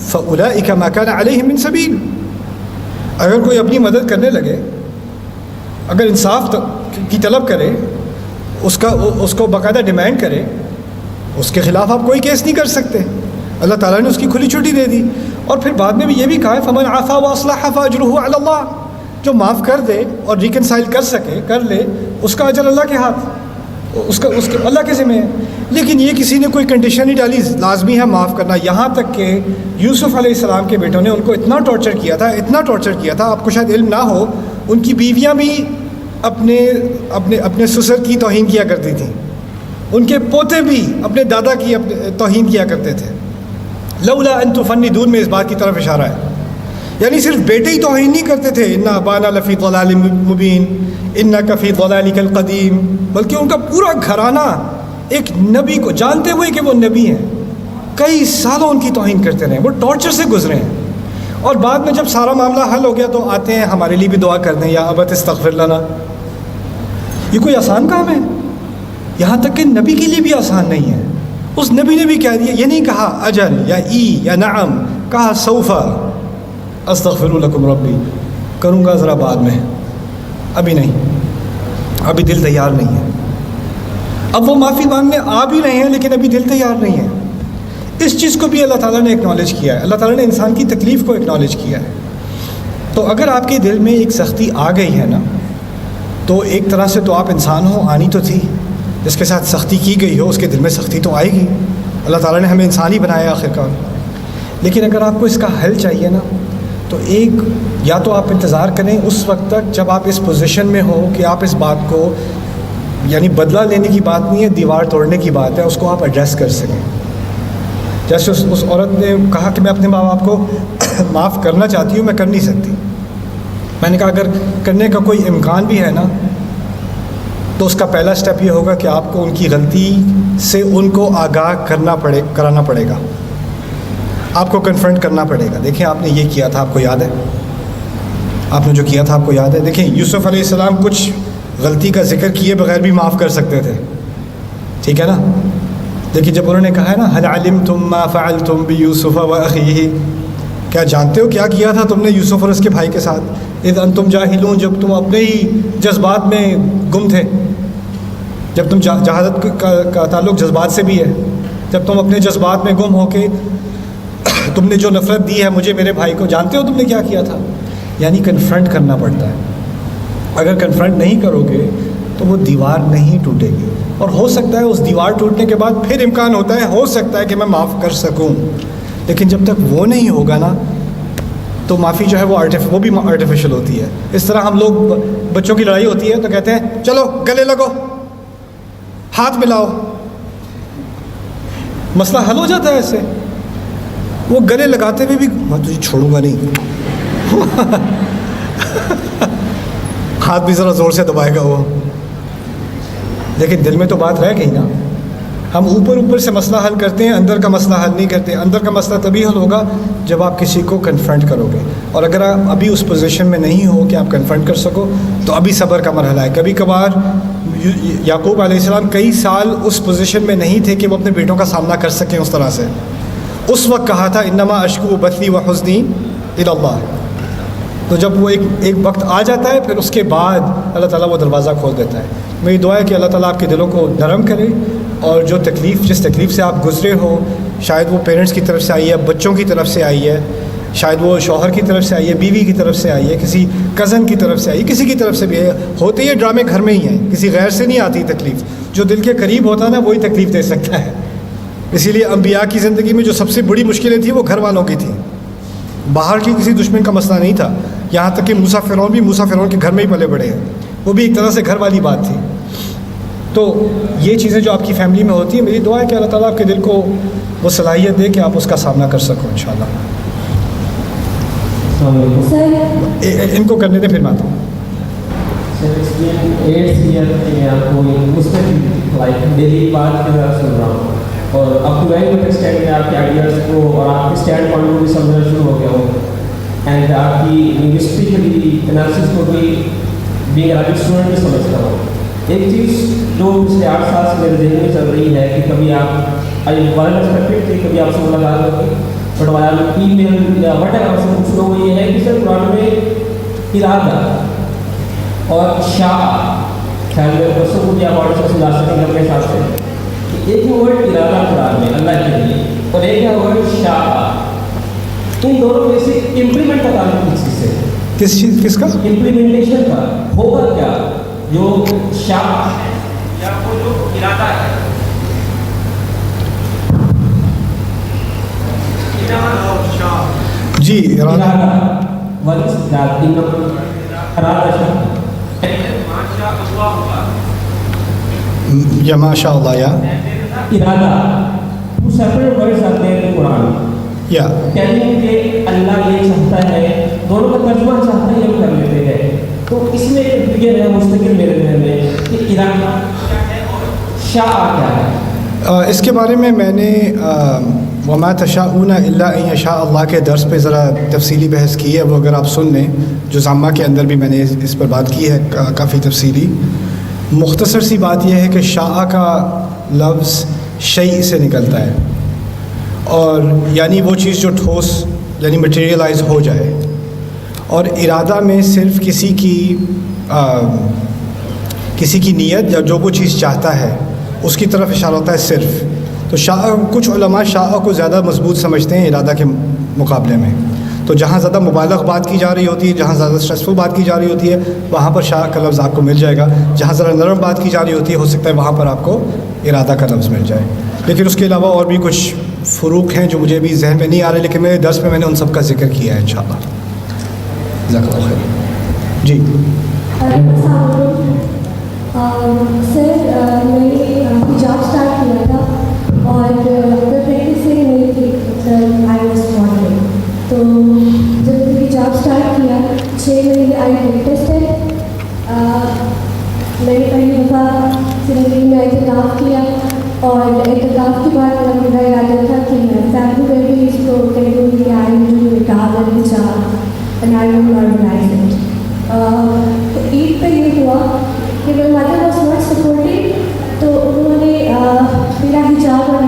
فَأُولَئِكَ مَا كَانَ عَلَيْهِمْ مِنْ سَبِيلٍ. اگر کوئی اپنی مدد کرنے لگے، اگر انصاف کی طلب کرے، اس کو باقاعدہ ڈیمانڈ کرے، اس کے خلاف آپ کوئی کیس نہیں کر سکتے. اللہ تعالیٰ نے اس کی کھلی چھٹی دے دی. اور پھر بعد میں بھی یہ بھی کہا ہے فَمَنْ عَفَا وَأَصْلَحَ فَأَجْرُهُ عَلَى اللَّهِ. جو معاف کر دے اور ریکنسائل کر لے، اس کا اجر اللہ کے ہاتھ، اس کا اللہ کے ذمہ ہے. لیکن یہ کسی نے کوئی کنڈیشن نہیں ڈالی، لازمی ہے معاف کرنا. یہاں تک کہ یوسف علیہ السلام کے بیٹوں نے ان کو اتنا ٹارچر کیا تھا، اتنا ٹارچر کیا تھا، آپ کو شاید علم نہ ہو، ان کی بیویاں بھی اپنے سسر کی توہین کیا کرتی تھیں، ان کے پوتے بھی اپنے دادا کی توہین کیا کرتے تھے. لولا ان تفندون میں اس بات کی طرف اشارہ ہے. یعنی صرف بیٹے ہی توہین نہیں کرتے تھے، انا ابانا لفی ضلال مبین انک فی ضلالک القدیم، بلکہ ان کا پورا گھرانہ ایک نبی کو جانتے ہوئے کہ وہ نبی ہیں کئی سالوں ان کی توہین کرتے رہے، وہ ٹارچر سے گزرے ہیں. اور بعد میں جب سارا معاملہ حل ہو گیا تو آتے ہیں ہمارے لیے بھی دعا کر دیں، یا ابت استغفر لنا. یہ کوئی آسان کام ہے؟ یہاں تک کہ نبی کے لیے بھی آسان نہیں ہے. اس نبی نے بھی کہہ دیا، یہ نہیں کہا اجل یا ای یا نعم، کہا سوفا استغفر لکم ربی، کروں گا ذرا بعد میں، ابھی نہیں، ابھی دل تیار نہیں ہے. اب وہ معافی مانگنے آ بھی رہے ہیں لیکن ابھی دل تیار نہیں ہے. اس چیز کو بھی اللہ تعالیٰ نے اکنالج کیا ہے، اللہ تعالیٰ نے انسان کی تکلیف کو اکنالج کیا ہے. تو اگر آپ کے دل میں ایک سختی آ گئی ہے نا، تو ایک طرح سے تو آپ انسان ہو، آنی تو تھی. جس کے ساتھ سختی کی گئی ہو اس کے دل میں سختی تو آئے گی. اللہ تعالیٰ نے ہمیں انسان ہی بنایا آخر کار. لیکن اگر آپ کو اس کا حل چاہیے نا، تو یا تو آپ انتظار کریں اس وقت تک جب آپ اس پوزیشن میں ہو کہ آپ اس بات کو، یعنی بدلہ لینے کی بات نہیں ہے، دیوار توڑنے کی بات ہے، اس کو آپ ایڈریس کر سکیں. جیسے اس عورت نے کہا کہ میں اپنے ماں باپ کو معاف کرنا چاہتی ہوں، میں کر نہیں سکتی. میں نے کہا اگر کرنے کا کوئی امکان بھی ہے نا، تو اس کا پہلا سٹیپ یہ ہوگا کہ آپ کو ان کی غلطی سے ان کو آگاہ کرانا پڑے گا، آپ کو کنفرنٹ کرنا پڑے گا. دیکھیں آپ نے یہ کیا تھا، آپ کو یاد ہے؟ آپ نے جو کیا تھا آپ کو یاد ہے؟ دیکھیں یوسف علیہ السلام کچھ غلطی کا ذکر کیے بغیر بھی معاف کر سکتے تھے، ٹھیک ہے نا؟ لیکن جب انہوں نے کہا ہے نا هل علمتم ما فعلتم بيوسف واخيه، کیا جانتے ہو کیا کیا تھا تم نے یوسف اور اس کے بھائی کے ساتھ؟ اذ انتم جاہلون، جب تم اپنے ہی جذبات میں گم تھے. جب تم جہالت کا تعلق جذبات سے بھی ہے، جب تم اپنے جذبات میں گم ہو کے تم نے جو نفرت دی ہے مجھے میرے بھائی کو، جانتے ہو تم نے کیا کیا تھا؟ یعنی کنفرنٹ کرنا پڑتا ہے. اگر کنفرنٹ نہیں کرو گے تو وہ دیوار نہیں ٹوٹے گی، اور ہو سکتا ہے اس دیوار ٹوٹنے کے بعد پھر امکان ہوتا ہے، ہو سکتا ہے کہ میں معاف کر سکوں، لیکن جب تک وہ نہیں ہوگا نا تو معافی جو ہے وہ بھی آرٹیفیشل ہوتی ہے. اس طرح ہم لوگ بچوں کی لڑائی ہوتی ہے تو کہتے ہیں چلو گلے لگو، ہاتھ ملاؤ، مسئلہ حل ہو جاتا ہے ایسے. وہ گلے لگاتے ہوئے بھی میں تجھے چھوڑوں گا نہیں، ہاتھ بھی ذرا زور سے دبائے گا وہ، لیکن دل میں تو بات رہ گئی نا. ہم اوپر سے مسئلہ حل کرتے ہیں، اندر کا مسئلہ حل نہیں کرتے. اندر کا مسئلہ تبھی حل ہوگا جب آپ کسی کو کنفرنٹ کرو گے، اور اگر آپ ابھی اس پوزیشن میں نہیں ہو کہ آپ کنفرنٹ کر سکو تو ابھی صبر کا مرحلہ ہے. کبھی کبھار یعقوب علیہ السلام کئی سال اس پوزیشن میں نہیں تھے کہ وہ اپنے بیٹوں کا سامنا کر سکیں اس طرح سے. اس وقت کہا تھا انما اشکو بثی و حزنی الی اللہ. تو جب وہ ایک وقت آ جاتا ہے پھر اس کے بعد اللہ تعالیٰ وہ دروازہ کھول دیتا ہے. میری دعا ہے کہ اللہ تعالیٰ آپ کے دلوں کو نرم کرے، اور جو جس تکلیف سے آپ گزرے ہو، شاید وہ پیرنٹس کی طرف سے آئی ہے، بچوں کی طرف سے آئی ہے، شاید وہ شوہر کی طرف سے آئی ہے، بیوی کی طرف سے آئی ہے، کسی کزن کی طرف سے آئی ہے، کسی کی طرف سے بھی ہے. ہوتے یہ ڈرامے گھر میں ہی ہیں، کسی غیر سے نہیں آتی تکلیف. جو دل کے قریب ہوتا ہے نا وہی تکلیف دے سکتا ہے. اسی لیے انبیاء کی زندگی میں جو سب سے بڑی مشکلیں تھیں وہ گھر والوں کی تھیں. باہر کی کسی دشمن کا مسئلہ نہیں تھا. یہاں تک کہ موسیٰ فرعون کے گھر میں ہی پلے بڑے ہیں، وہ بھی ایک طرح سے گھر والی بات تھی. تو یہ چیزیں جو آپ کی فیملی میں ہوتی ہیں، میری دعا ہے کہ اللہ تعالیٰ آپ کے دل کو وہ صلاحیت دے کہ آپ اس کا سامنا کر سکو انشاءاللہ. ان کو کرنے دیں پھر میں آتا ہوں. اور اب تو ویری مچ ایکسٹینڈ میں آپ کے آئیڈیاز کو اور آپ کے اسٹینڈ پوائنٹ کو بھی سمجھنا شروع ہو گیا ہوں، اینڈ آپ کی لنگوسٹکلی انالیسس کو بھی بینگ عربک اسٹوڈنٹ بھی سمجھتا ہوں. ایک چیز جو پچھلے 8 سال سے میرے ذہن میں چل رہی ہے کہ کبھی آپ کبھی آپ سے ملاقات ہوگی، بٹ ای میل یا وٹ ایور سے پوچھ لو، وہ یہ ہے کہ سر قرآن میں ارادہ اور شاء، خیال میں بسوں کو بھی آپ اور سے سمجھا سکیں اپنے حساب سے. ایک ہے ورڈ ارادہ قرآن میں اللہ کے لیے، اور ایک ہے ورڈ شاء. ان دونوں میں سے امپلیمنٹ کا تعلق کس چیز سے؟ کس کا امپلیمنٹیشن کا ہوگا کیا؟ جو شاء یا وہ جو ارادہ ہے، جی ارادہ یا ماشاء اللہ یا ارادہ، وہ سیپریٹ ورڈز آتے ہیں قرآن میں. یا کہتے ہیں کہ اللہ یہ چاہتا ہے، دونوں کا ترجمہ چاہتا ہے یہ کر لیتے ہیں. تو اس میں ایک فکر ہے مستقل میرے ذہن میں کہ ارادہ کیا ہے اور شاء کیا ہے. اس کے بارے میں نے وما تشاءون الا ان یشاء اللہ کے درس پہ ذرا تفصیلی بحث کی ہے. وہ اگر آپ سن لیں، جو زامہ کے اندر بھی میں نے اس پر بات کی ہے کافی تفصیلی. مختصر سی بات یہ ہے کہ شاء کا لفظ شیء سے نکلتا ہے، اور یعنی وہ چیز جو ٹھوس یعنی مٹیریلائز ہو جائے. اور ارادہ میں صرف کسی کی نیت یا جو وہ چیز چاہتا ہے اس کی طرف اشارہ ہوتا ہے صرف. تو کچھ علماء شاء کو زیادہ مضبوط سمجھتے ہیں ارادہ کے مقابلے میں. تو جہاں زیادہ مبالغ بات کی جا رہی ہوتی ہے، جہاں زیادہ اسٹریسفل بات کی جا رہی ہوتی ہے، وہاں پر شاء کا لفظ آپ کو مل جائے گا. جہاں ذرا نرم بات کی جا رہی ہوتی ہے، ہو سکتا ہے وہاں پر آپ کو ارادہ کا لفظ مل جائے. لیکن اس کے علاوہ اور بھی کچھ فروق ہیں جو مجھے بھی ذہن میں نہیں آ رہے، لیکن میرے درس میں نے ان سب کا ذکر کیا ہے انشاءاللہ. جزاک اللہ خیر. جی سر میں نے حجاب اسٹارٹ کیا تھا اور پریکٹس سے نہیں تھی سر. I was modelling. تو جب میں حجاب اسٹارٹ کیا 6 مہینے آئی پریکٹس ہے. میں نے پہلی دفعہ زندگی میں اعتکاف کیا، اور اعتکاف کے بعد میرا ارادہ تھا کہ میں فیملی میں بھی اس کو کہوں گی کہ آئی ڈو نکاح اور حجاب and I will organize it. تو عید پہ یہ ہوا کہ میری مدر واز ناٹ سپورٹنگ، تو انہوں نے میرا حجاب اور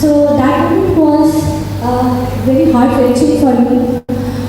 So that moment was very heart wrenching for me.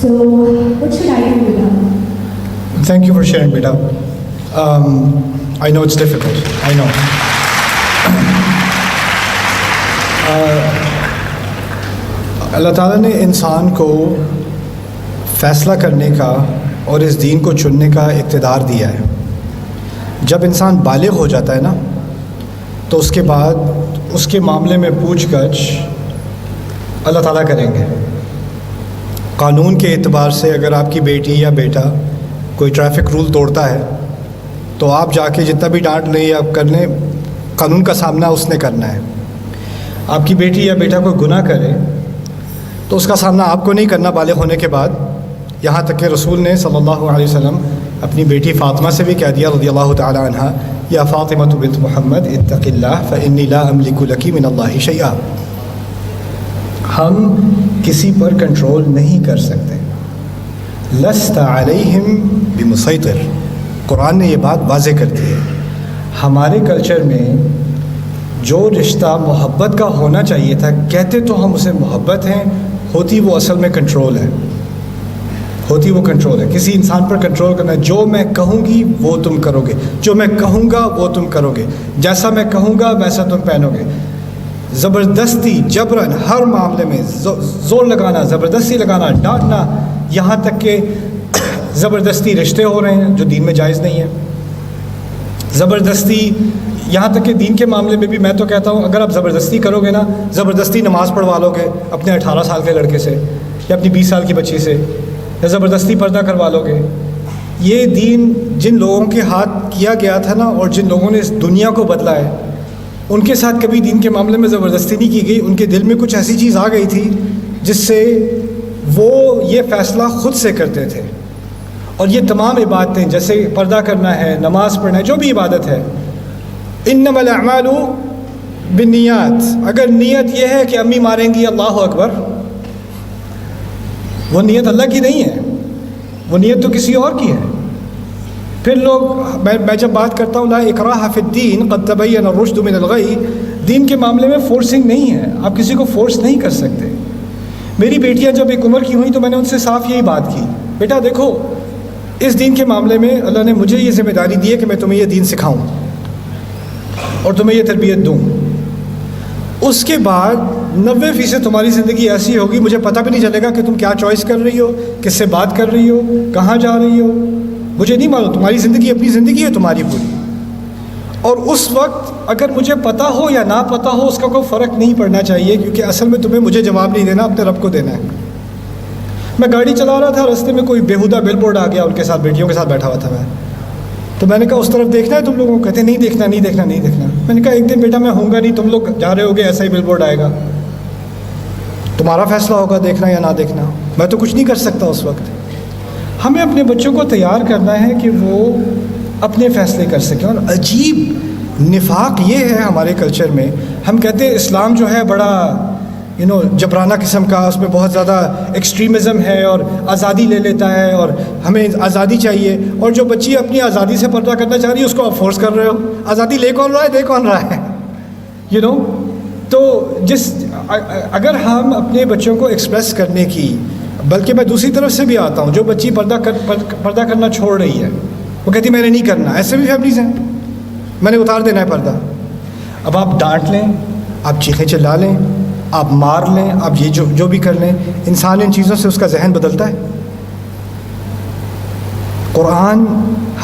So what should I do with that? Thank you for sharing, beta. I know it's difficult. I know. اللہ تعالیٰ نے انسان کو فیصلہ کرنے کا اور اس دین کو چننے کا اقتدار دیا ہے. جب انسان بالغ ہو جاتا ہے نا تو اس کے بعد اس کے معاملے میں پوچھ گچھ اللہ تعالیٰ کریں گے. قانون کے اعتبار سے اگر آپ کی بیٹی یا بیٹا کوئی ٹریفک رول توڑتا ہے تو آپ جا کے جتنا بھی ڈانٹ لیں یا کر لیں قانون کا سامنا اس نے کرنا ہے. آپ کی بیٹی یا بیٹا کوئی گناہ کرے تو اس کا سامنا آپ کو نہیں کرنا بالغ ہونے کے بعد. یہاں تک کہ رسول نے صلی اللہ علیہ وسلم اپنی بیٹی فاطمہ سے بھی کہہ دیا رضی اللہ تعالی عنہ یا فاطمہ بنت محمد اتق اللہ فانی لا املک لک من اللہ شیئا. ہم کسی پر کنٹرول نہیں کر سکتے. لست علیہم بمسیطر. قرآن نے یہ بات واضح کر دی ہے. ہمارے کلچر میں جو رشتہ محبت کا ہونا چاہیے تھا کہتے تو ہم اسے محبت ہیں, ہوتی وہ اصل میں کنٹرول ہے. ہوتی وہ کنٹرول ہے. کسی انسان پر کنٹرول کرنا ہے. جو میں کہوں گی وہ تم کرو گے, جو میں کہوں گا وہ تم کرو گے, جیسا میں کہوں گا ویسا تم پہنو گے. زبردستی جبراً ہر معاملے میں زور لگانا, زبردستی لگانا, ڈانٹنا, یہاں تک کہ زبردستی رشتے ہو رہے ہیں جو دین میں جائز نہیں ہے. زبردستی یہاں تک کہ دین کے معاملے میں بھی میں تو کہتا ہوں اگر آپ زبردستی کرو گے نا, زبردستی نماز پڑھوا لو گے اپنے 18 سال کے لڑکے سے یا اپنی 20 سال کی بچی سے, یا زبردستی پردہ کروا لو گے. یہ دین جن لوگوں کے ہاتھ کیا گیا تھا نا اور جن لوگوں نے اس دنیا کو بدلا ہے ان کے ساتھ کبھی دین کے معاملے میں زبردستی نہیں کی گئی. ان کے دل میں کچھ ایسی چیز آ گئی تھی جس سے وہ یہ فیصلہ خود سے کرتے تھے. اور یہ تمام عبادتیں جیسے پردہ کرنا ہے, نماز پڑھنا ہے, جو بھی عبادت ہے, انما الاعمال بالنیات. اگر نیت یہ ہے کہ امی ماریں گی اللہ اکبر, وہ نیت اللہ کی نہیں ہے, وہ نیت تو کسی اور کی ہے. پھر لوگ میں جب بات کرتا ہوں لا اکراہ فی الدین قد تبین الرشد من الغی, دین کے معاملے میں فورسنگ نہیں ہے. آپ کسی کو فورس نہیں کر سکتے. میری بیٹیاں جب ایک عمر کی ہوئیں تو میں نے ان سے صاف یہی بات کی, بیٹا دیکھو اس دین کے معاملے میں اللہ نے مجھے یہ ذمہ داری دی ہے کہ میں تمہیں یہ دین سکھاؤں اور تمہیں یہ تربیت دوں. اس کے بعد 90% تمہاری زندگی ایسی ہوگی مجھے پتہ بھی نہیں چلے گا کہ تم کیا چوائس کر رہی ہو, کس سے بات کر رہی ہو, کہاں جا رہی ہو, مجھے نہیں معلوم. تمہاری زندگی اپنی زندگی ہے تمہاری پوری. اور اس وقت اگر مجھے پتہ ہو یا نہ پتہ ہو اس کا کوئی فرق نہیں پڑنا چاہیے, کیونکہ اصل میں تمہیں مجھے جواب نہیں دینا, اپنے رب کو دینا ہے. میں گاڑی چلا رہا تھا, راستے میں کوئی بیہودہ بل بورڈ آ گیا, ان کے ساتھ بیٹیوں کے ساتھ بیٹھا ہوا تھا میں, تو میں نے کہا اس طرف دیکھنا ہے تم لوگوں کو؟ کہتے نہیں دیکھنا نہیں دیکھنا نہیں دیکھنا. میں نے کہا ایک دن بیٹا میں ہوں گا نہیں, تم لوگ جا رہے ہوگے ایسا ہی بل بورڈ آئے گا, تمہارا فیصلہ ہوگا دیکھنا یا نہ دیکھنا. میں تو کچھ نہیں کر سکتا اس وقت. ہمیں اپنے بچوں کو تیار کرنا ہے کہ وہ اپنے فیصلے کر سکیں. اور عجیب نفاق یہ ہے ہمارے کلچر میں, ہم کہتے ہیں اسلام جو ہے بڑا جبرانہ قسم کا, اس میں بہت زیادہ ایکسٹریمزم ہے اور آزادی لے لیتا ہے اور ہمیں آزادی چاہیے. اور جو بچی اپنی آزادی سے پردہ کرنا چاہ رہی ہے اس کو آپ فورس کر رہے ہو. آزادی لے کون رہا ہے, دے کون رہا ہے, تو اگر ہم اپنے بچوں کو ایکسپریس کرنے کی, بلکہ میں دوسری طرف سے بھی آتا ہوں, جو بچی پردہ کرنا چھوڑ رہی ہے وہ کہتی میں نے نہیں کرنا. ایسے بھی فیملیز ہیں, میں نے اتار دینا ہے پردہ. اب آپ ڈانٹ لیں, آپ چیخیں چلا لیں, آپ مار لیں, آپ یہ جو بھی کر لیں, انسان ان چیزوں سے اس کا ذہن بدلتا ہے. قرآن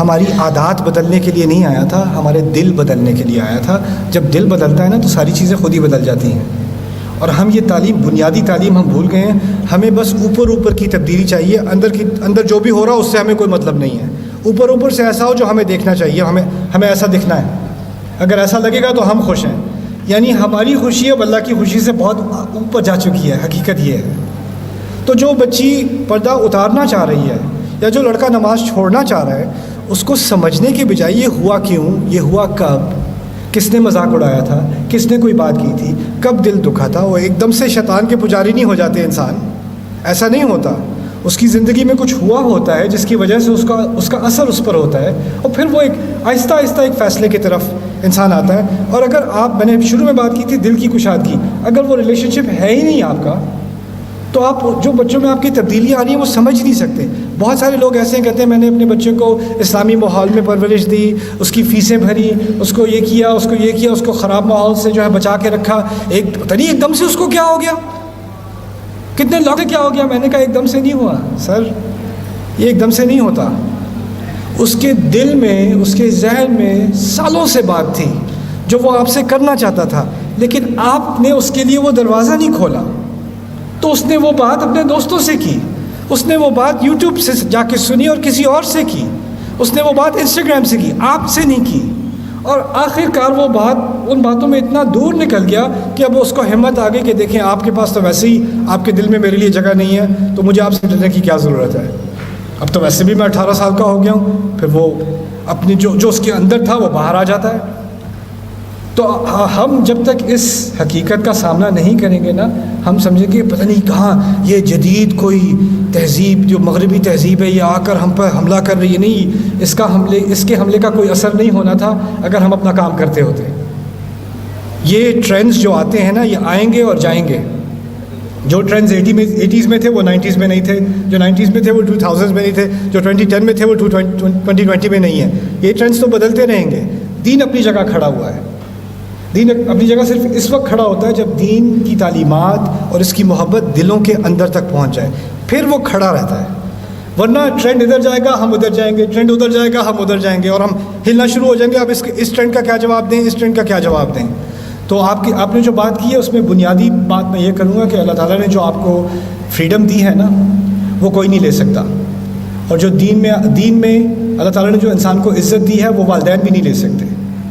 ہماری عادات بدلنے کے لیے نہیں آیا تھا, ہمارے دل بدلنے کے لیے آیا تھا. جب دل بدلتا ہے نا تو ساری چیزیں خود ہی بدل جاتی ہیں. اور ہم یہ تعلیم, بنیادی تعلیم ہم بھول گئے ہیں. ہمیں بس اوپر کی تبدیلی چاہیے, اندر جو بھی ہو رہا اس سے ہمیں کوئی مطلب نہیں ہے. اوپر سے ایسا ہو جو ہمیں دیکھنا چاہیے, ہمیں ایسا دکھنا ہے. اگر ایسا لگے گا تو ہم خوش ہیں. یعنی ہماری خوشی اب اللہ کی خوشی سے بہت اوپر جا چکی ہے. حقیقت یہ ہے. تو جو بچی پردہ اتارنا چاہ رہی ہے یا جو لڑکا نماز چھوڑنا چاہ رہا ہے, اس کو سمجھنے کے بجائے یہ ہوا کیوں, یہ ہوا کب, کس نے مذاق اڑایا تھا, کس نے کوئی بات کی تھی, کب دل دکھا تھا. وہ ایک دم سے شیطان کے پجاری نہیں ہو جاتے انسان, ایسا نہیں ہوتا. اس کی زندگی میں کچھ ہوا ہوتا ہے جس کی وجہ سے اس کا اثر اس پر ہوتا ہے, اور پھر وہ ایک آہستہ آہستہ ایک فیصلے کی طرف انسان آتا ہے. اور اگر میں نے شروع میں بات کی تھی دل کی کشادگی, اگر وہ ریلیشن شپ ہے ہی نہیں آپ کا, تو آپ جو بچوں میں آپ کی تبدیلیاں آ رہی ہیں وہ سمجھ نہیں سکتے. بہت سارے لوگ ایسے ہیں کہتے ہیں میں نے اپنے بچے کو اسلامی ماحول میں پرورش دی, اس کی فیسیں بھری, اس کو یہ کیا, اس کو یہ کیا, اس کو خراب ماحول سے جو ہے بچا کے رکھا, پتہ نہیں ایک دم سے اس کو کیا ہو گیا, کتنے لوگ کیا ہو گیا. میں نے کہا ایک دم سے نہیں ہوا سر, یہ ایک دم سے نہیں ہوتا. اس کے دل میں, اس کے ذہن میں سالوں سے بات تھی جو وہ آپ سے کرنا چاہتا تھا, لیکن آپ نے اس کے لیے وہ دروازہ نہیں کھولا. تو اس نے وہ بات اپنے دوستوں سے کی, اس نے وہ بات یوٹیوب سے جا کے سنی اور کسی اور سے کی, اس نے وہ بات انسٹاگرام سے کی, آپ سے نہیں کی. اور آخر کار وہ بات ان باتوں میں اتنا دور نکل گیا کہ اب اس کو ہمت آ گئی کہ دیکھیں آپ کے پاس تو ویسے ہی آپ کے دل میں میرے لیے جگہ نہیں ہے, تو مجھے آپ سے ڈرنے کی کیا ضرورت ہے. اب تو ویسے بھی میں 18 سال کا ہو گیا ہوں. پھر وہ اپنی جو اس کے اندر تھا وہ باہر آ جاتا ہے. تو ہم جب تک اس حقیقت کا سامنا نہیں کریں گے نا, ہم سمجھیں گے پتہ نہیں کہاں یہ جدید کوئی تہذیب جو مغربی تہذیب ہے یہ آ کر ہم پر حملہ کر رہی ہے. نہیں, اس کے حملے کا کوئی اثر نہیں ہونا تھا اگر ہم اپنا کام کرتے ہوتے. یہ ٹرینڈز جو آتے ہیں نا یہ آئیں گے اور جائیں گے. جو ٹرینڈز 80s میں تھے وہ 90s میں نہیں تھے, جو 90s میں تھے وہ 2000s میں نہیں تھے, جو 2010 میں تھے وہ 2020 میں نہیں ہیں. یہ ٹرینڈز تو بدلتے رہیں گے. دین اپنی جگہ کھڑا ہوا ہے. دین اپنی جگہ صرف اس وقت کھڑا ہوتا ہے جب دین کی تعلیمات اور اس کی محبت دلوں کے اندر تک پہنچ جائے, پھر وہ کھڑا رہتا ہے. ورنہ ٹرینڈ ادھر جائے گا ہم ادھر جائیں گے, ٹرینڈ ادھر جائے گا ہم ادھر جائیں گے, اور ہم ہلنا شروع ہو جائیں گے. اب اس ٹرینڈ کا کیا جواب دیں, اس ٹرینڈ کا کیا جواب دیں. تو آپ نے جو بات کی ہے اس میں بنیادی بات میں یہ کروں گا کہ اللہ تعالیٰ نے جو آپ کو فریڈم دی ہے نا وہ کوئی نہیں لے سکتا. اور جو دین میں اللہ تعالیٰ نے جو انسان کو عزت دی ہے وہ والدین بھی نہیں لے سکتے,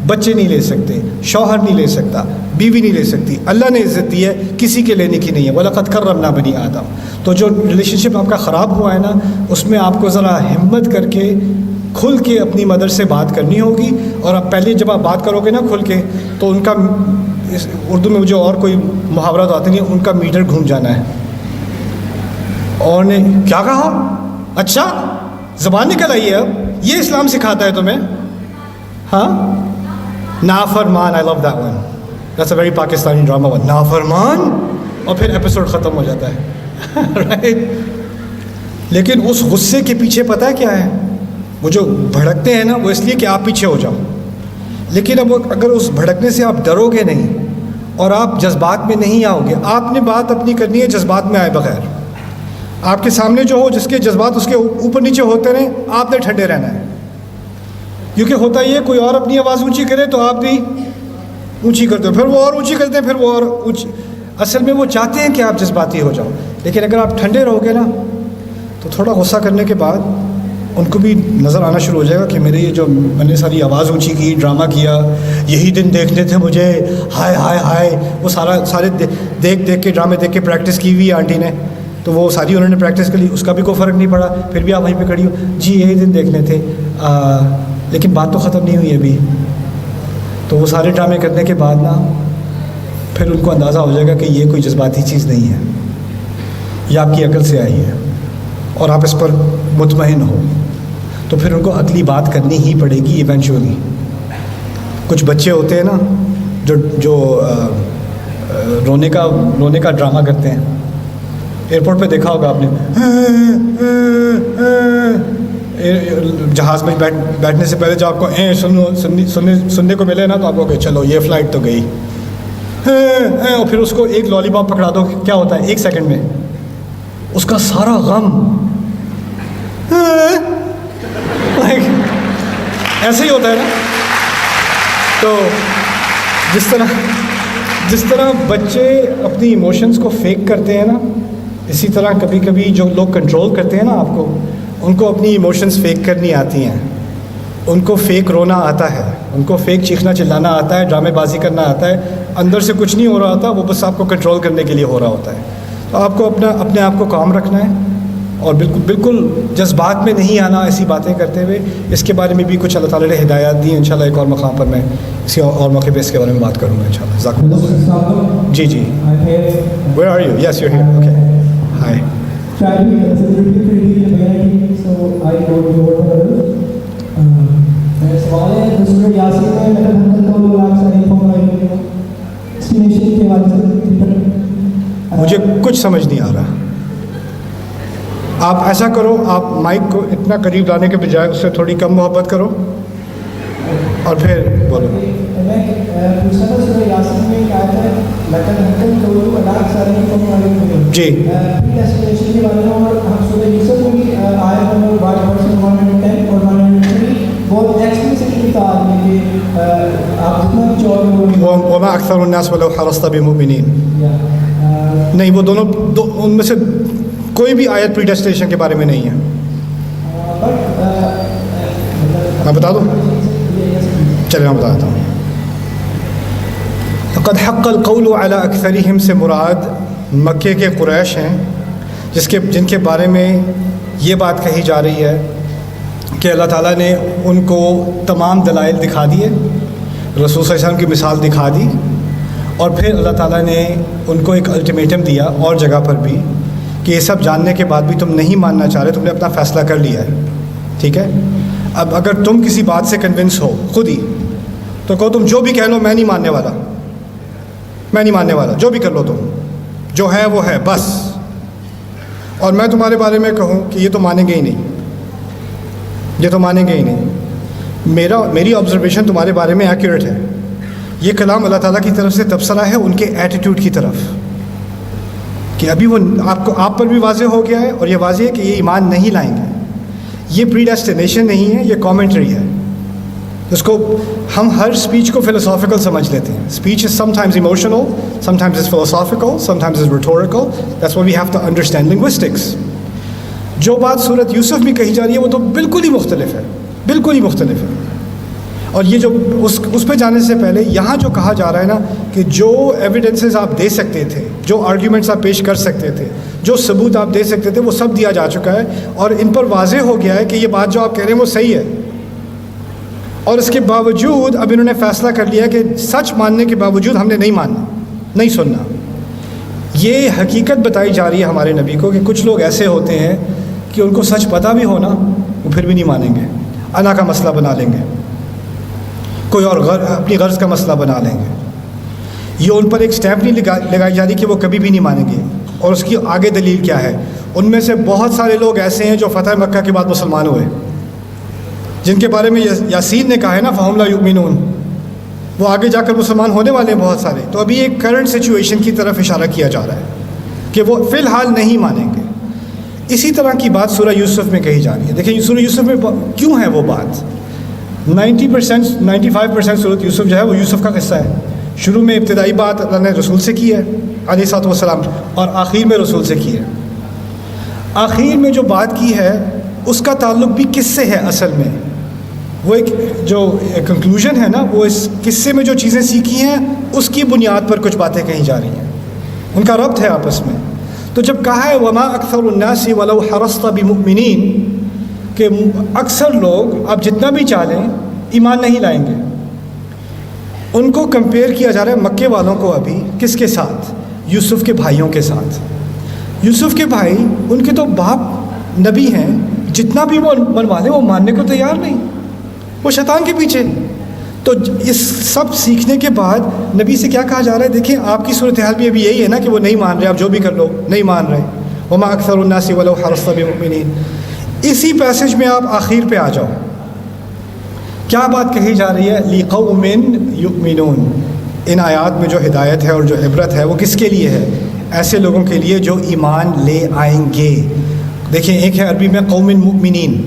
بچے نہیں لے سکتے, شوہر نہیں لے سکتا, بیوی نہیں لے سکتی. اللہ نے عزت دی ہے, کسی کے لینے کی نہیں ہے. وَلَقَدْ كَرَّمْنَا بَنِي آدَمَ. تو جو ریلیشن شپ آپ کا خراب ہوا ہے نا اس میں آپ کو ذرا ہمت کر کے کھل کے اپنی مدر سے بات کرنی ہوگی. اور اب پہلے جب آپ بات کرو گے نا کھل کے تو ان کا اردو میں جو اور کوئی محاورات آتے نہیں, ان کا میٹر گھوم جانا ہے. اور نے کیا کہا, اچھا زبان نکل آئی ہے, اب یہ اسلام سکھاتا ہے تمہیں. ہاں, نافرمان. I love that one, that's a very Pakistani drama one. نافرمان, اور پھر ایپیسوڈ ختم ہو جاتا ہے رائٹ. لیکن اس غصے کے پیچھے پتہ ہے کیا ہے, وہ جو بھڑکتے ہیں نا وہ اس لیے کہ آپ پیچھے ہو جاؤ. لیکن اب اگر اس بھڑکنے سے آپ ڈرو گے نہیں اور آپ جذبات میں نہیں آؤ گے, آپ نے بات اپنی کرنی ہے جذبات میں آئے بغیر. آپ کے سامنے جو ہو جس کے جذبات اس کے اوپر نیچے ہوتے رہیں, آپ نے ٹھنڈے رہنا ہے. کیونکہ ہوتا یہ کوئی اور اپنی آواز اونچی کرے تو آپ بھی اونچی کرتے ہو, پھر وہ اور اونچی کرتے ہیں, پھر وہ اور اونچی. اصل میں وہ چاہتے ہیں کہ آپ جذباتی ہو جاؤ. لیکن اگر آپ ٹھنڈے رہو گے نا تو تھوڑا غصہ کرنے کے بعد ان کو بھی نظر آنا شروع ہو جائے گا کہ میرے یہ جو میں نے ساری آواز اونچی کی, ڈرامہ کیا, یہی دن دیکھنے تھے مجھے, ہائے ہائے ہائے. وہ سارے دیکھ کے ڈرامے دیکھ کے پریکٹس کی ہوئی آنٹی نے, تو وہ ساری انہوں نے پریکٹس کر لی, اس کا بھی کوئی فرق نہیں پڑا. پھر بھی آپ وہیں پہ کھڑی ہو, جی یہی دن دیکھنے تھے, لیکن بات تو ختم نہیں ہوئی ابھی. تو وہ سارے ڈرامے کرنے کے بعد نا پھر ان کو اندازہ ہو جائے گا کہ یہ کوئی جذباتی چیز نہیں ہے, یہ آپ کی عقل سے آئی ہے اور آپ اس پر مطمئن ہو. تو پھر ان کو عقلی بات کرنی ہی پڑے گی ایونچولی. کچھ بچے ہوتے ہیں نا جو رونے کا ڈرامہ کرتے ہیں. ایئرپورٹ پہ دیکھا ہوگا آپ نے, جہاز میں بیٹھنے سے پہلے جو آپ کو سننے کو ملے نا تو آپ کو کہ چلو یہ فلائٹ تو گئی, اور پھر اس کو ایک لالی پاپ پکڑا دو, کیا ہوتا ہے 1 سیکنڈ میں اس کا سارا غم ایسے ہی ہوتا ہے نا. تو جس طرح بچے اپنی ایموشنز کو فیک کرتے ہیں نا, اسی طرح کبھی کبھی جو لوگ کنٹرول کرتے ہیں نا آپ کو, ان کو اپنی ایموشنز فیک کرنی آتی ہیں. ان کو فیک رونا آتا ہے, ان کو فیک چیخنا چلانا آتا ہے, ڈرامے بازی کرنا آتا ہے. اندر سے کچھ نہیں ہو رہا ہوتا, وہ بس آپ کو کنٹرول کرنے کے لیے ہو رہا ہوتا ہے. تو آپ کو اپنے آپ کو کام رکھنا ہے, اور بالکل جذبات میں نہیں آنا ایسی باتیں کرتے ہوئے. اس کے بارے میں بھی کچھ اللہ تعالیٰ نے ہدایات دی ہیں. انشاءاللہ ایک اور مقام پر میں اسی اور موقع پہ اس کے بارے میں بات کروں گا انشاءاللہ. جزاک اللہ. جی جی. Where are you? Yes, you're here. Okay. Hi. سوال ہے سورہ یاسین میں لقد حق القول علی اکثرهم ایسٹیمیشن کے حوالے سے مجھے کچھ سمجھ نہیں آ رہا. آپ ایسا کرو, آپ مائک کو اتنا قریب لانے کے بجائے اس سے تھوڑی کم محبت کرو اور پھر بولو. میں پوچھا تھا سورہ یاسین میں کیا ہے لقد حق القول علی اکثرهم جی ایسٹیمیشن کے بارے میں, اور ہم سورہ یوسف میں بھی آیت نمبر 110 اور 103 بہت ایکسپلیسٹلی کہا ہے کہ آپ جتنا بھی چاہو وما اکثر الناس ولو حرصت بمؤمنین. نہیں, وہ دونوں ان میں سے کوئی بھی آیت پری ڈیسٹینیشن کے بارے میں نہیں ہے. میں بتا دوں, چلے میں بتا دیتا ہوں. لقد حق القول علی اکثرہم سے مراد مکے کے قریش ہیں جن کے بارے میں یہ بات کہی جا رہی ہے کہ اللہ تعالیٰ نے ان کو تمام دلائل دکھا دیے, رسول صلی اللہ علیہ وسلم کی مثال دکھا دی, اور پھر اللہ تعالیٰ نے ان کو ایک الٹیمیٹم دیا اور جگہ پر بھی کہ یہ سب جاننے کے بعد بھی تم نہیں ماننا چاہ رہے, تم نے اپنا فیصلہ کر لیا ہے, ٹھیک ہے. اب اگر تم کسی بات سے کنونس ہو خود ہی تو کہو تم جو بھی کہہ لو میں نہیں ماننے والا, میں نہیں ماننے والا, جو بھی کر لو تم, جو ہے وہ ہے بس. اور میں تمہارے بارے میں کہوں کہ یہ تو مانیں گے ہی نہیں, یہ تو مانیں گے ہی نہیں. میری آبزرویشن تمہارے بارے میں ایکوریٹ ہے. یہ کلام اللہ تعالیٰ کی طرف سے تبصرہ ہے ان کے ایٹیٹیوڈ کی طرف کہ ابھی وہ آپ پر بھی واضح ہو گیا ہے, اور یہ واضح ہے کہ یہ ایمان نہیں لائیں گے. یہ پری ڈیسٹینیشن نہیں ہے, یہ کامنٹری ہے. اس کو ہم ہر اسپیچ کو فلسافیکل سمجھ لیتے ہیں. Speech is sometimes emotional, sometimes is philosophical, sometimes is rhetorical. That's what we have to understand linguistics. جو بات سورۃ یوسف میں کہی جا رہی ہے وہ تو بالکل ہی مختلف ہے, بالکل ہی مختلف ہے. اور یہ جو اس پہ جانے سے پہلے یہاں جو کہا جا رہا ہے نا کہ جو ایویڈنسز آپ دے سکتے تھے, جو آرگیومنٹس آپ پیش کر سکتے تھے, جو ثبوت آپ دے سکتے تھے, وہ سب دیا جا چکا ہے, اور ان پر واضح ہو گیا ہے کہ یہ بات جو آپ کہہ رہے ہیں وہ صحیح ہے. اور اس کے باوجود اب انہوں نے فیصلہ کر لیا کہ سچ ماننے کے باوجود ہم نے نہیں ماننا, نہیں سننا. یہ حقیقت بتائی جا رہی ہے ہمارے نبی کو کہ کچھ لوگ ایسے ہوتے ہیں کہ ان کو سچ پتہ بھی ہونا وہ پھر بھی نہیں مانیں گے, انا کا مسئلہ بنا لیں گے, کوئی اور اپنی غرض کا مسئلہ بنا لیں گے. یہ ان پر ایک سٹیمپ نہیں لگائی جا رہی کہ وہ کبھی بھی نہیں مانیں گے. اور اس کی آگے دلیل کیا ہے؟ ان میں سے بہت سارے لوگ ایسے ہیں جو فتح مکہ کے بعد مسلمان ہوئے, جن کے بارے میں یاسین نے کہا ہے نا فہم لا یؤمنون, وہ آگے جا کر مسلمان ہونے والے ہیں بہت سارے. تو ابھی ایک کرنٹ سچویشن کی طرف اشارہ کیا جا رہا ہے کہ وہ فی الحال نہیں مانیں گے. اسی طرح کی بات سورہ یوسف میں کہی جا رہی ہے. دیکھیں سورہ یوسف میں کیوں ہے وہ بات. 95% سورۃ یوسف جو ہے وہ یوسف کا قصہ ہے. شروع میں ابتدائی بات اللہ نے رسول سے کی ہے علیہ الصلوۃ والسلام, اور آخر میں رسول سے کی ہے. آخر میں جو بات کی ہے اس کا تعلق بھی کس سے ہے اصل میں؟ وہ ایک جو کنکلوژن ہے نا, وہ اس قصے میں جو چیزیں سیکھی ہیں اس کی بنیاد پر کچھ باتیں کہی جا رہی ہیں, ان کا ربط ہے آپس میں. تو جب کہا ہے وما اکثر الناس ولو حرصت بمؤمنین, کہ اکثر لوگ آپ جتنا بھی چاہیں ایمان نہیں لائیں گے, ان کو کمپیئر کیا جا رہا ہے مکے والوں کو ابھی کس کے ساتھ؟ یوسف کے بھائیوں کے ساتھ. یوسف کے بھائی ان کے تو باپ نبی ہیں, جتنا بھی وہ منوا لیں وہ ماننے کو تیار نہیں, وہ شیطان کے پیچھے. تو اس سب سیکھنے کے بعد نبی سے کیا کہا جا رہا ہے؟ دیکھیں آپ کی صورتحال بھی ابھی یہی ہے نا کہ وہ نہیں مان رہے, آپ جو بھی کر لو نہیں مان رہے. وما اکثر الناس ولو حرصت بمؤمنین. اسی پیسج میں آپ آخر پہ آ جاؤ, کیا بات کہی جا رہی ہے؟ لِقَوْمٍ يُؤْمِنُونَ. ان آیات میں جو ہدایت ہے اور جو عبرت ہے وہ کس کے لیے ہے؟ ایسے لوگوں کے لیے جو ایمان لے آئیں گے. دیکھیں ایک ہے عربی میں قوم مؤمنین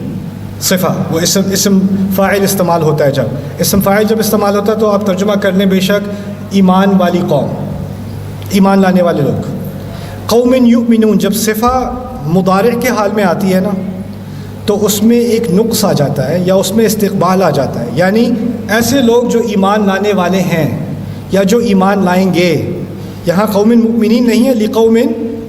صفہ, وہ اسم فاعل استعمال ہوتا ہے. جب اسم فاعل جب استعمال ہوتا ہے تو آپ ترجمہ کر لیں بے شک ایمان والی قوم, ایمان لانے والے لوگ. قوم یؤمنون جب صفہ مضارع کے حال میں آتی ہے نا تو اس میں ایک نقص آ جاتا ہے یا اس میں استقبال آ جاتا ہے, یعنی ایسے لوگ جو ایمان لانے والے ہیں یا جو ایمان لائیں گے. یہاں قوم مؤمنین نہیں ہے, لقوم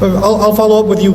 I'll follow up with you.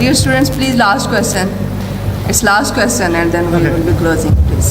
Dear students, please last question. It's last question and then we will be closing, please.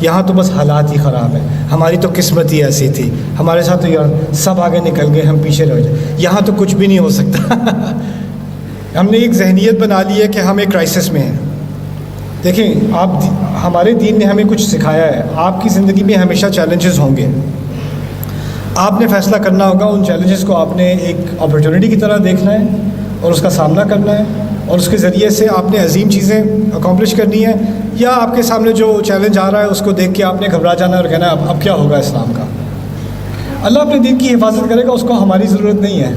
یہاں تو بس حالات ہی خراب ہیں, ہماری تو قسمت ہی ایسی تھی, ہمارے ساتھ تو یار سب آگے نکل گئے, ہم پیچھے رہ جائیں, یہاں تو کچھ بھی نہیں ہو سکتا. ہم نے ایک ذہنیت بنا لی ہے کہ ہم ایک کرائسس میں ہیں. دیکھیں آپ, ہمارے دین نے ہمیں کچھ سکھایا ہے, آپ کی زندگی میں ہمیشہ چیلنجز ہوں گے, آپ نے فیصلہ کرنا ہوگا ان چیلنجز کو آپ نے ایک اپرچونٹی کی طرح دیکھنا ہے اور اس کا سامنا کرنا ہے, اور اس کے ذریعے سے آپ نے عظیم چیزیں اکمپلش کرنی ہے, یا آپ کے سامنے جو چیلنج آ رہا ہے اس کو دیکھ کے آپ نے گھبرا جانا اور کہنا ہے اب کیا ہوگا اسلام کا. اللہ اپنے دین کی حفاظت کرے گا, اس کو ہماری ضرورت نہیں ہے,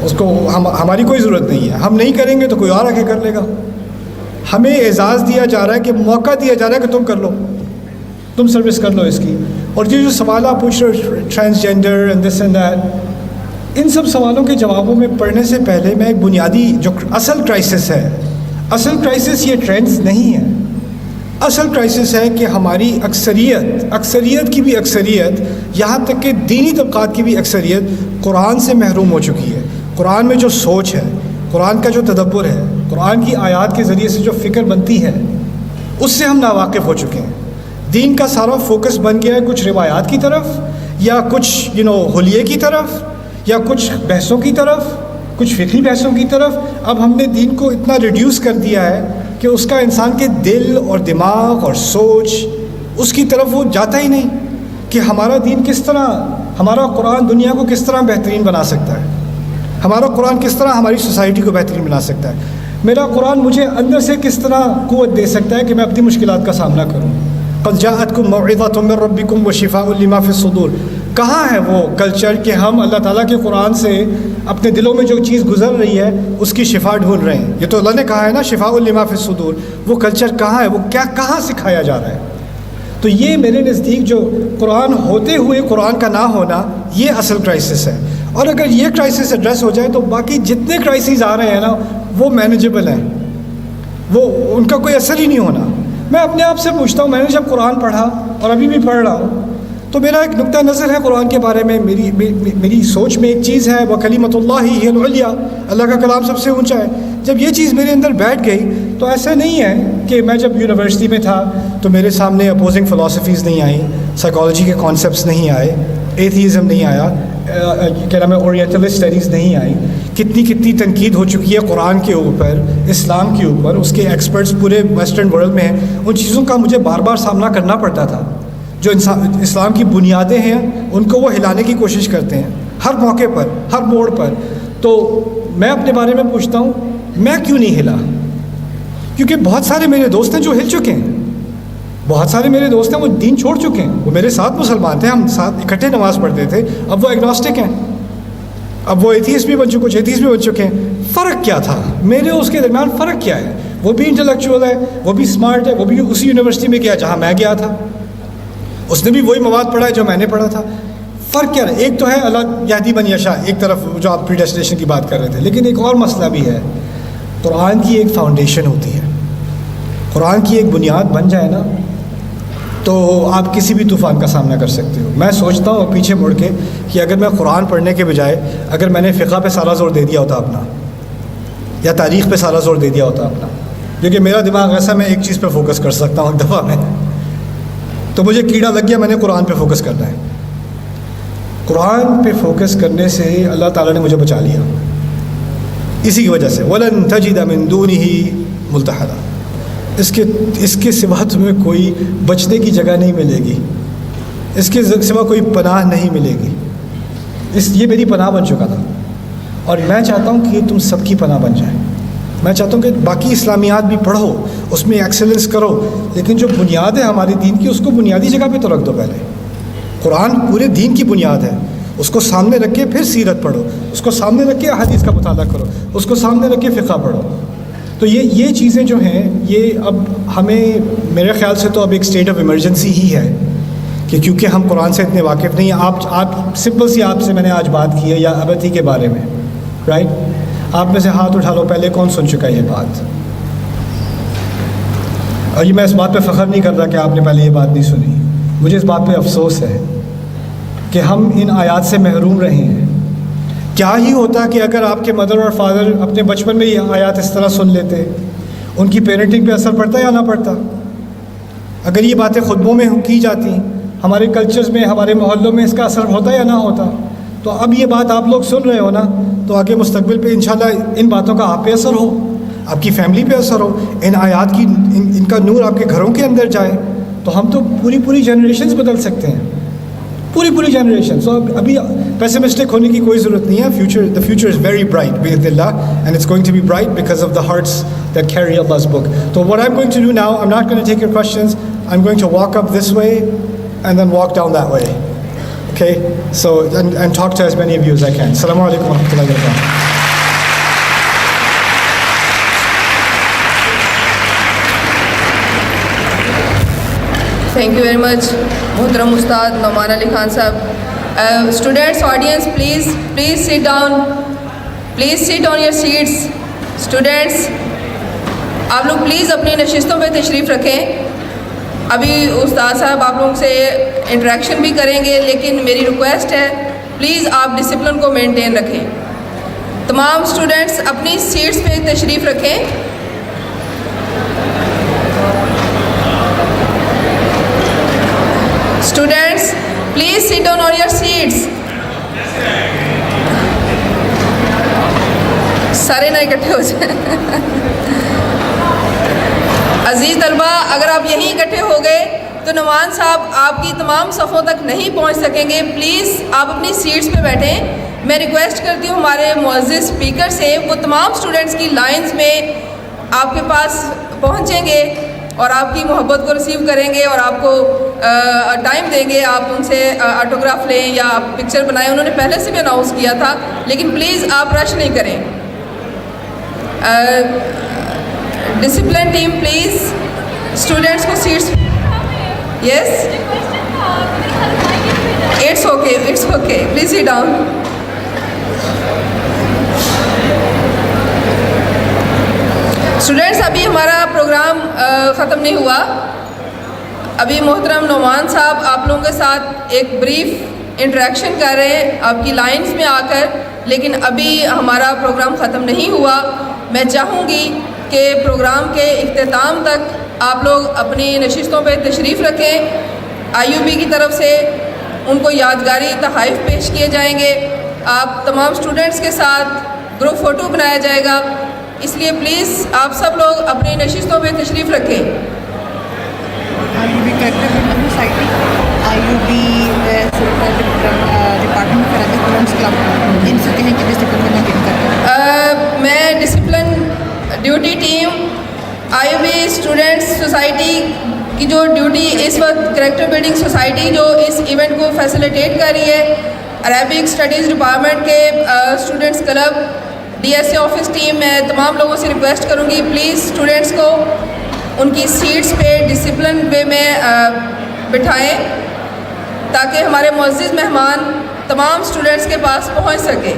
اس کو ہماری کوئی ضرورت نہیں ہے. ہم نہیں کریں گے تو کوئی اور آگے کر لے گا. ہمیں اعزاز دیا جا رہا ہے, کہ موقع دیا جا رہا ہے کہ تم کر لو, تم سروس کر لو اس کی. اور یہ جو سوال آپ پوچھ رہے ہو transgender and this and that, ان سب سوالوں کے جوابوں میں پڑھنے سے پہلے میں ایک بنیادی جو اصل کرائسس ہے, اصل کرائسس یہ ٹرینڈز نہیں ہے, اصل کرائسس ہے کہ ہماری اکثریت کی بھی اکثریت, یہاں تک کہ دینی طبقات کی بھی اکثریت قرآن سے محروم ہو چکی ہے. قرآن میں جو سوچ ہے, قرآن کا جو تدبر ہے, قرآن کی آیات کے ذریعے سے جو فکر بنتی ہے, اس سے ہم ناواقف ہو چکے ہیں. دین کا سارا فوکس بن گیا ہے کچھ روایات کی طرف, یا کچھ حلیے کی طرف, یا کچھ بحثوں کی طرف, کچھ فقہی بحثوں کی طرف. اب ہم نے دین کو اتنا ریڈیوس کر دیا ہے کہ اس کا انسان کے دل اور دماغ اور سوچ اس کی طرف وہ جاتا ہی نہیں, کہ ہمارا دین کس طرح, ہمارا قرآن دنیا کو کس طرح بہترین بنا سکتا ہے, ہمارا قرآن کس طرح ہماری سوسائٹی کو بہترین بنا سکتا ہے, میرا قرآن مجھے اندر سے کس طرح قوت دے سکتا ہے کہ میں اپنی مشکلات کا سامنا کروں. قد جاءتکم موعظۃ من ربکم وشفاء لما فی الصدور. کہاں ہے وہ کلچر کہ ہم اللہ تعالیٰ کے قرآن سے اپنے دلوں میں جو چیز گزر رہی ہے اس کی شفا ڈھونڈ رہے ہیں؟ یہ تو اللہ نے کہا ہے نا شفاء لما فی الصدور. وہ کلچر کہاں ہے, وہ کہاں سکھایا جا رہا ہے؟ تو یہ میرے نزدیک جو قرآن ہوتے ہوئے قرآن کا نہ ہونا, یہ اصل کرائسس ہے. اور اگر یہ کرائسس ایڈریس ہو جائے تو باقی جتنے کرائسس آ رہے ہیں نا وہ مینیجبل ہیں, وہ ان کا کوئی اثر ہی نہیں ہونا. میں اپنے آپ سے پوچھتا ہوں, میں نے جب قرآن پڑھا اور ابھی بھی پڑھ رہا ہوں, تو میرا ایک نقطہ نظر ہے قرآن کے بارے میں, میری سوچ میں ایک چیز ہے, وَكَلِمَةُ اللَّهِ هِيَ الْعُلْيَا, اللہ کا کلام سب سے اونچا ہے. جب یہ چیز میرے اندر بیٹھ گئی تو ایسا نہیں ہے کہ میں جب یونیورسٹی میں تھا تو میرے سامنے اپوزنگ فلاسفیز نہیں آئیں, سائیکالوجی کے کانسیپٹس نہیں آئے, ایتھیزم نہیں آیا, کیا نام ہے اورینٹلسٹ اسٹڈیز نہیں آئی. کتنی تنقید ہو چکی ہے قرآن کے اوپر, اسلام کے اوپر, اس کے ایکسپرٹس پورے ویسٹرن ورلڈ میں ہیں. ان چیزوں کا مجھے بار بار سامنا کرنا پڑتا تھا. جو اسلام کی بنیادیں ہیں ان کو وہ ہلانے کی کوشش کرتے ہیں ہر موقع پر, ہر موڑ پر. تو میں اپنے بارے میں پوچھتا ہوں, میں کیوں نہیں ہلا؟ کیونکہ بہت سارے میرے دوست ہیں جو ہل چکے ہیں, بہت سارے میرے دوست ہیں وہ دین چھوڑ چکے ہیں. وہ میرے ساتھ مسلمان تھے, ہم ساتھ اکٹھے نماز پڑھتے تھے, اب وہ ایگنوسٹک ہیں, اب وہ ایتھیسٹ بھی بن چکے, کچھ ایتھیسٹ بھی بن چکے ہیں. فرق کیا تھا میرے اس کے درمیان؟ فرق کیا ہے؟ وہ بھی انٹلیکچوئل ہے, وہ بھی اسمارٹ ہے, وہ بھی اسی یونیورسٹی میں گیا جہاں میں گیا تھا, اس نے بھی وہی مواد پڑھا ہے جو میں نے پڑھا تھا. فرق کیا ہے؟ ایک تو ہے اللہ یہدی من یشاء, ایک طرف جو آپ پریڈیسٹینیشن کی بات کر رہے تھے, لیکن ایک اور مسئلہ بھی ہے. قرآن کی ایک فاؤنڈیشن ہوتی ہے, قرآن کی ایک بنیاد بن جائے نا تو آپ کسی بھی طوفان کا سامنا کر سکتے ہو. میں سوچتا ہوں پیچھے مڑ کے کہ اگر میں قرآن پڑھنے کے بجائے اگر میں نے فقہ پہ سارا زور دے دیا ہوتا اپنا, یا تاریخ پہ سارا زور دے دیا ہوتا اپنا, کیونکہ میرا دماغ ایسا میں ایک چیز پہ فوکس کر سکتا ہوں ایک دفعہ میں, تو مجھے کیڑا لگ گیا, میں نے قرآن پہ فوکس کرنا ہے. قرآن پہ فوکس کرنے سے اللہ تعالیٰ نے مجھے بچا لیا اسی کی وجہ سے. وَلَن تَجِدَ مِن دُونِهِ مُلْتَحَدًا, اس کے سوا تمہیں کوئی بچنے کی جگہ نہیں ملے گی, اس کے سوا کوئی پناہ نہیں ملے گی. یہ میری پناہ بن چکا تھا, اور میں چاہتا ہوں کہ تم سب کی پناہ بن جائے. میں چاہتا ہوں کہ باقی اسلامیات بھی پڑھو, اس میں ایکسلنس کرو, لیکن جو بنیاد ہے ہمارے دین کی اس کو بنیادی جگہ پہ تو رکھ دو. پہلے قرآن پورے دین کی بنیاد ہے, اس کو سامنے رکھ کے پھر سیرت پڑھو, اس کو سامنے رکھ کے حدیث کا مطالعہ کرو, اس کو سامنے رکھ کے فقہ پڑھو. تو یہ چیزیں جو ہیں یہ اب ہمیں میرے خیال سے تو اب ایک اسٹیٹ آف ایمرجنسی ہی ہے, کہ کیونکہ ہم قرآن سے اتنے واقف نہیں ہیں. آپ سمپل سی آپ سے میں نے آج بات کی ہے یا ابتی کے بارے میں, رائٹ؟ آپ میں سے ہاتھ اٹھا لو پہلے کون سن چکا ہے یہ بات. اور یہ میں اس بات پہ فخر نہیں کر رہا کہ آپ نے پہلے یہ بات نہیں سنی, مجھے اس بات پہ افسوس ہے کہ ہم ان آیات سے محروم رہے ہیں. کیا ہی ہوتا کہ اگر آپ کے مدر اور فادر اپنے بچپن میں یہ آیات اس طرح سن لیتے, ان کی پیرنٹنگ پہ اثر پڑتا ہے یا نہ پڑتا؟ اگر یہ باتیں خطبوں میں کی جاتی، ہمارے کلچرز میں، ہمارے محلوں میں اس کا اثر ہوتا یا نہ ہوتا؟ تو اب یہ بات آپ لوگ سن رہے ہو نا، تو آگے مستقبل پہ انشاءاللہ ان باتوں کا آپ پہ اثر ہو، آپ کی فیملی پہ اثر ہو، ان آیات کی ان کا نور آپ کے گھروں کے اندر جائے، تو ہم تو پوری جنریشنز بدل سکتے ہیں، پوری جنریشن. سو ابھی پیسمسٹک ہونے کی کوئی ضرورت نہیں ہے. The future is very bright بإذن اللہ, and it's going to be bright because of the hearts that carry Allah's book. So what I'm going to do now, I'm not going to take your questions. I'm going to walk up this way and then walk down that way. Okay? So and talk to as many of you as I can. Assalamu alaikum wa rahmatullahi wa barakatuh. Thank you very much, Muhtaram Ustad Nauman Ali Khan sahab. Students, audience, please sit down. Please sit on your seats. Students, آپ لوگ please اپنی نشستوں پہ تشریف رکھیں. ابھی استاد صاحب آپ لوگوں سے انٹریکشن بھی کریں گے, لیکن میری ریکویسٹ ہے پلیز آپ ڈسپلن کو مینٹین رکھیں. تمام اسٹوڈنٹس اپنی سیٹس پہ تشریف رکھیں. Students, please sit down on your seats. سارے نہ اکٹھے ہو جائیں. عزیز طلبہ, اگر آپ یہیں اکٹھے ہو گئے تو نعمان صاحب آپ کی تمام صفوں تک نہیں پہنچ سکیں گے. پلیز آپ اپنی سیٹس پہ بیٹھیں. میں ریکویسٹ کرتی ہوں ہمارے معزز اسپیکر سے, وہ تمام اسٹوڈنٹس کی لائنز میں آپ کے پاس پہنچیں گے اور آپ کی محبت کو ریسیو کریں گے اور آپ کو ٹائم دیں گے. آپ ان سے آٹوگراف لیں یا آپ پکچر بنائیں. انہوں نے پہلے سے بھی اناؤنس کیا تھا, لیکن پلیز آپ رش نہیں کریں. ڈسپلن ٹیم پلیز اسٹوڈنٹس کو seats. Yes, it's okay please sit down. Students, ابھی ہمارا پروگرام ختم نہیں ہوا. ابھی محترم نعمان صاحب آپ لوگوں کے ساتھ ایک بریف انٹریکشن کر رہے ہیں آپ کی لائنز میں آ کر, لیکن ابھی ہمارا پروگرام ختم نہیں ہوا. میں چاہوں گی کہ پروگرام کے اختتام تک آپ لوگ اپنی نشستوں پہ تشریف رکھیں. IUB کی طرف سے ان کو یادگاری تحائف پیش کیے جائیں گے. آپ تمام اسٹوڈنٹس کے ساتھ گروپ فوٹو بنایا جائے گا. اس لیے پلیز آپ سب لوگ اپنی نشستوں پہ تشریف رکھیں. IUB character building society, IUB department of Arabic students club, ان سے کہیں کہ ڈسپلن کو مینٹین کریں. میں discipline duty team IUB students society کی جو ڈیوٹی اس وقت کریکٹر بلڈنگ سوسائٹی جو اس ایونٹ کو فیسیلیٹیٹ کر رہی ہے, عربک اسٹڈیز ڈپارٹمنٹ کے students club, DSA office team, میں تمام لوگوں سے ریکویسٹ کروں گی پلیز اسٹوڈنٹس کو ان کی سیٹس پہ ڈسپلن وے میں بٹھائیں تاکہ ہمارے معزز مہمان تمام اسٹوڈنٹس کے پاس پہنچ سکے.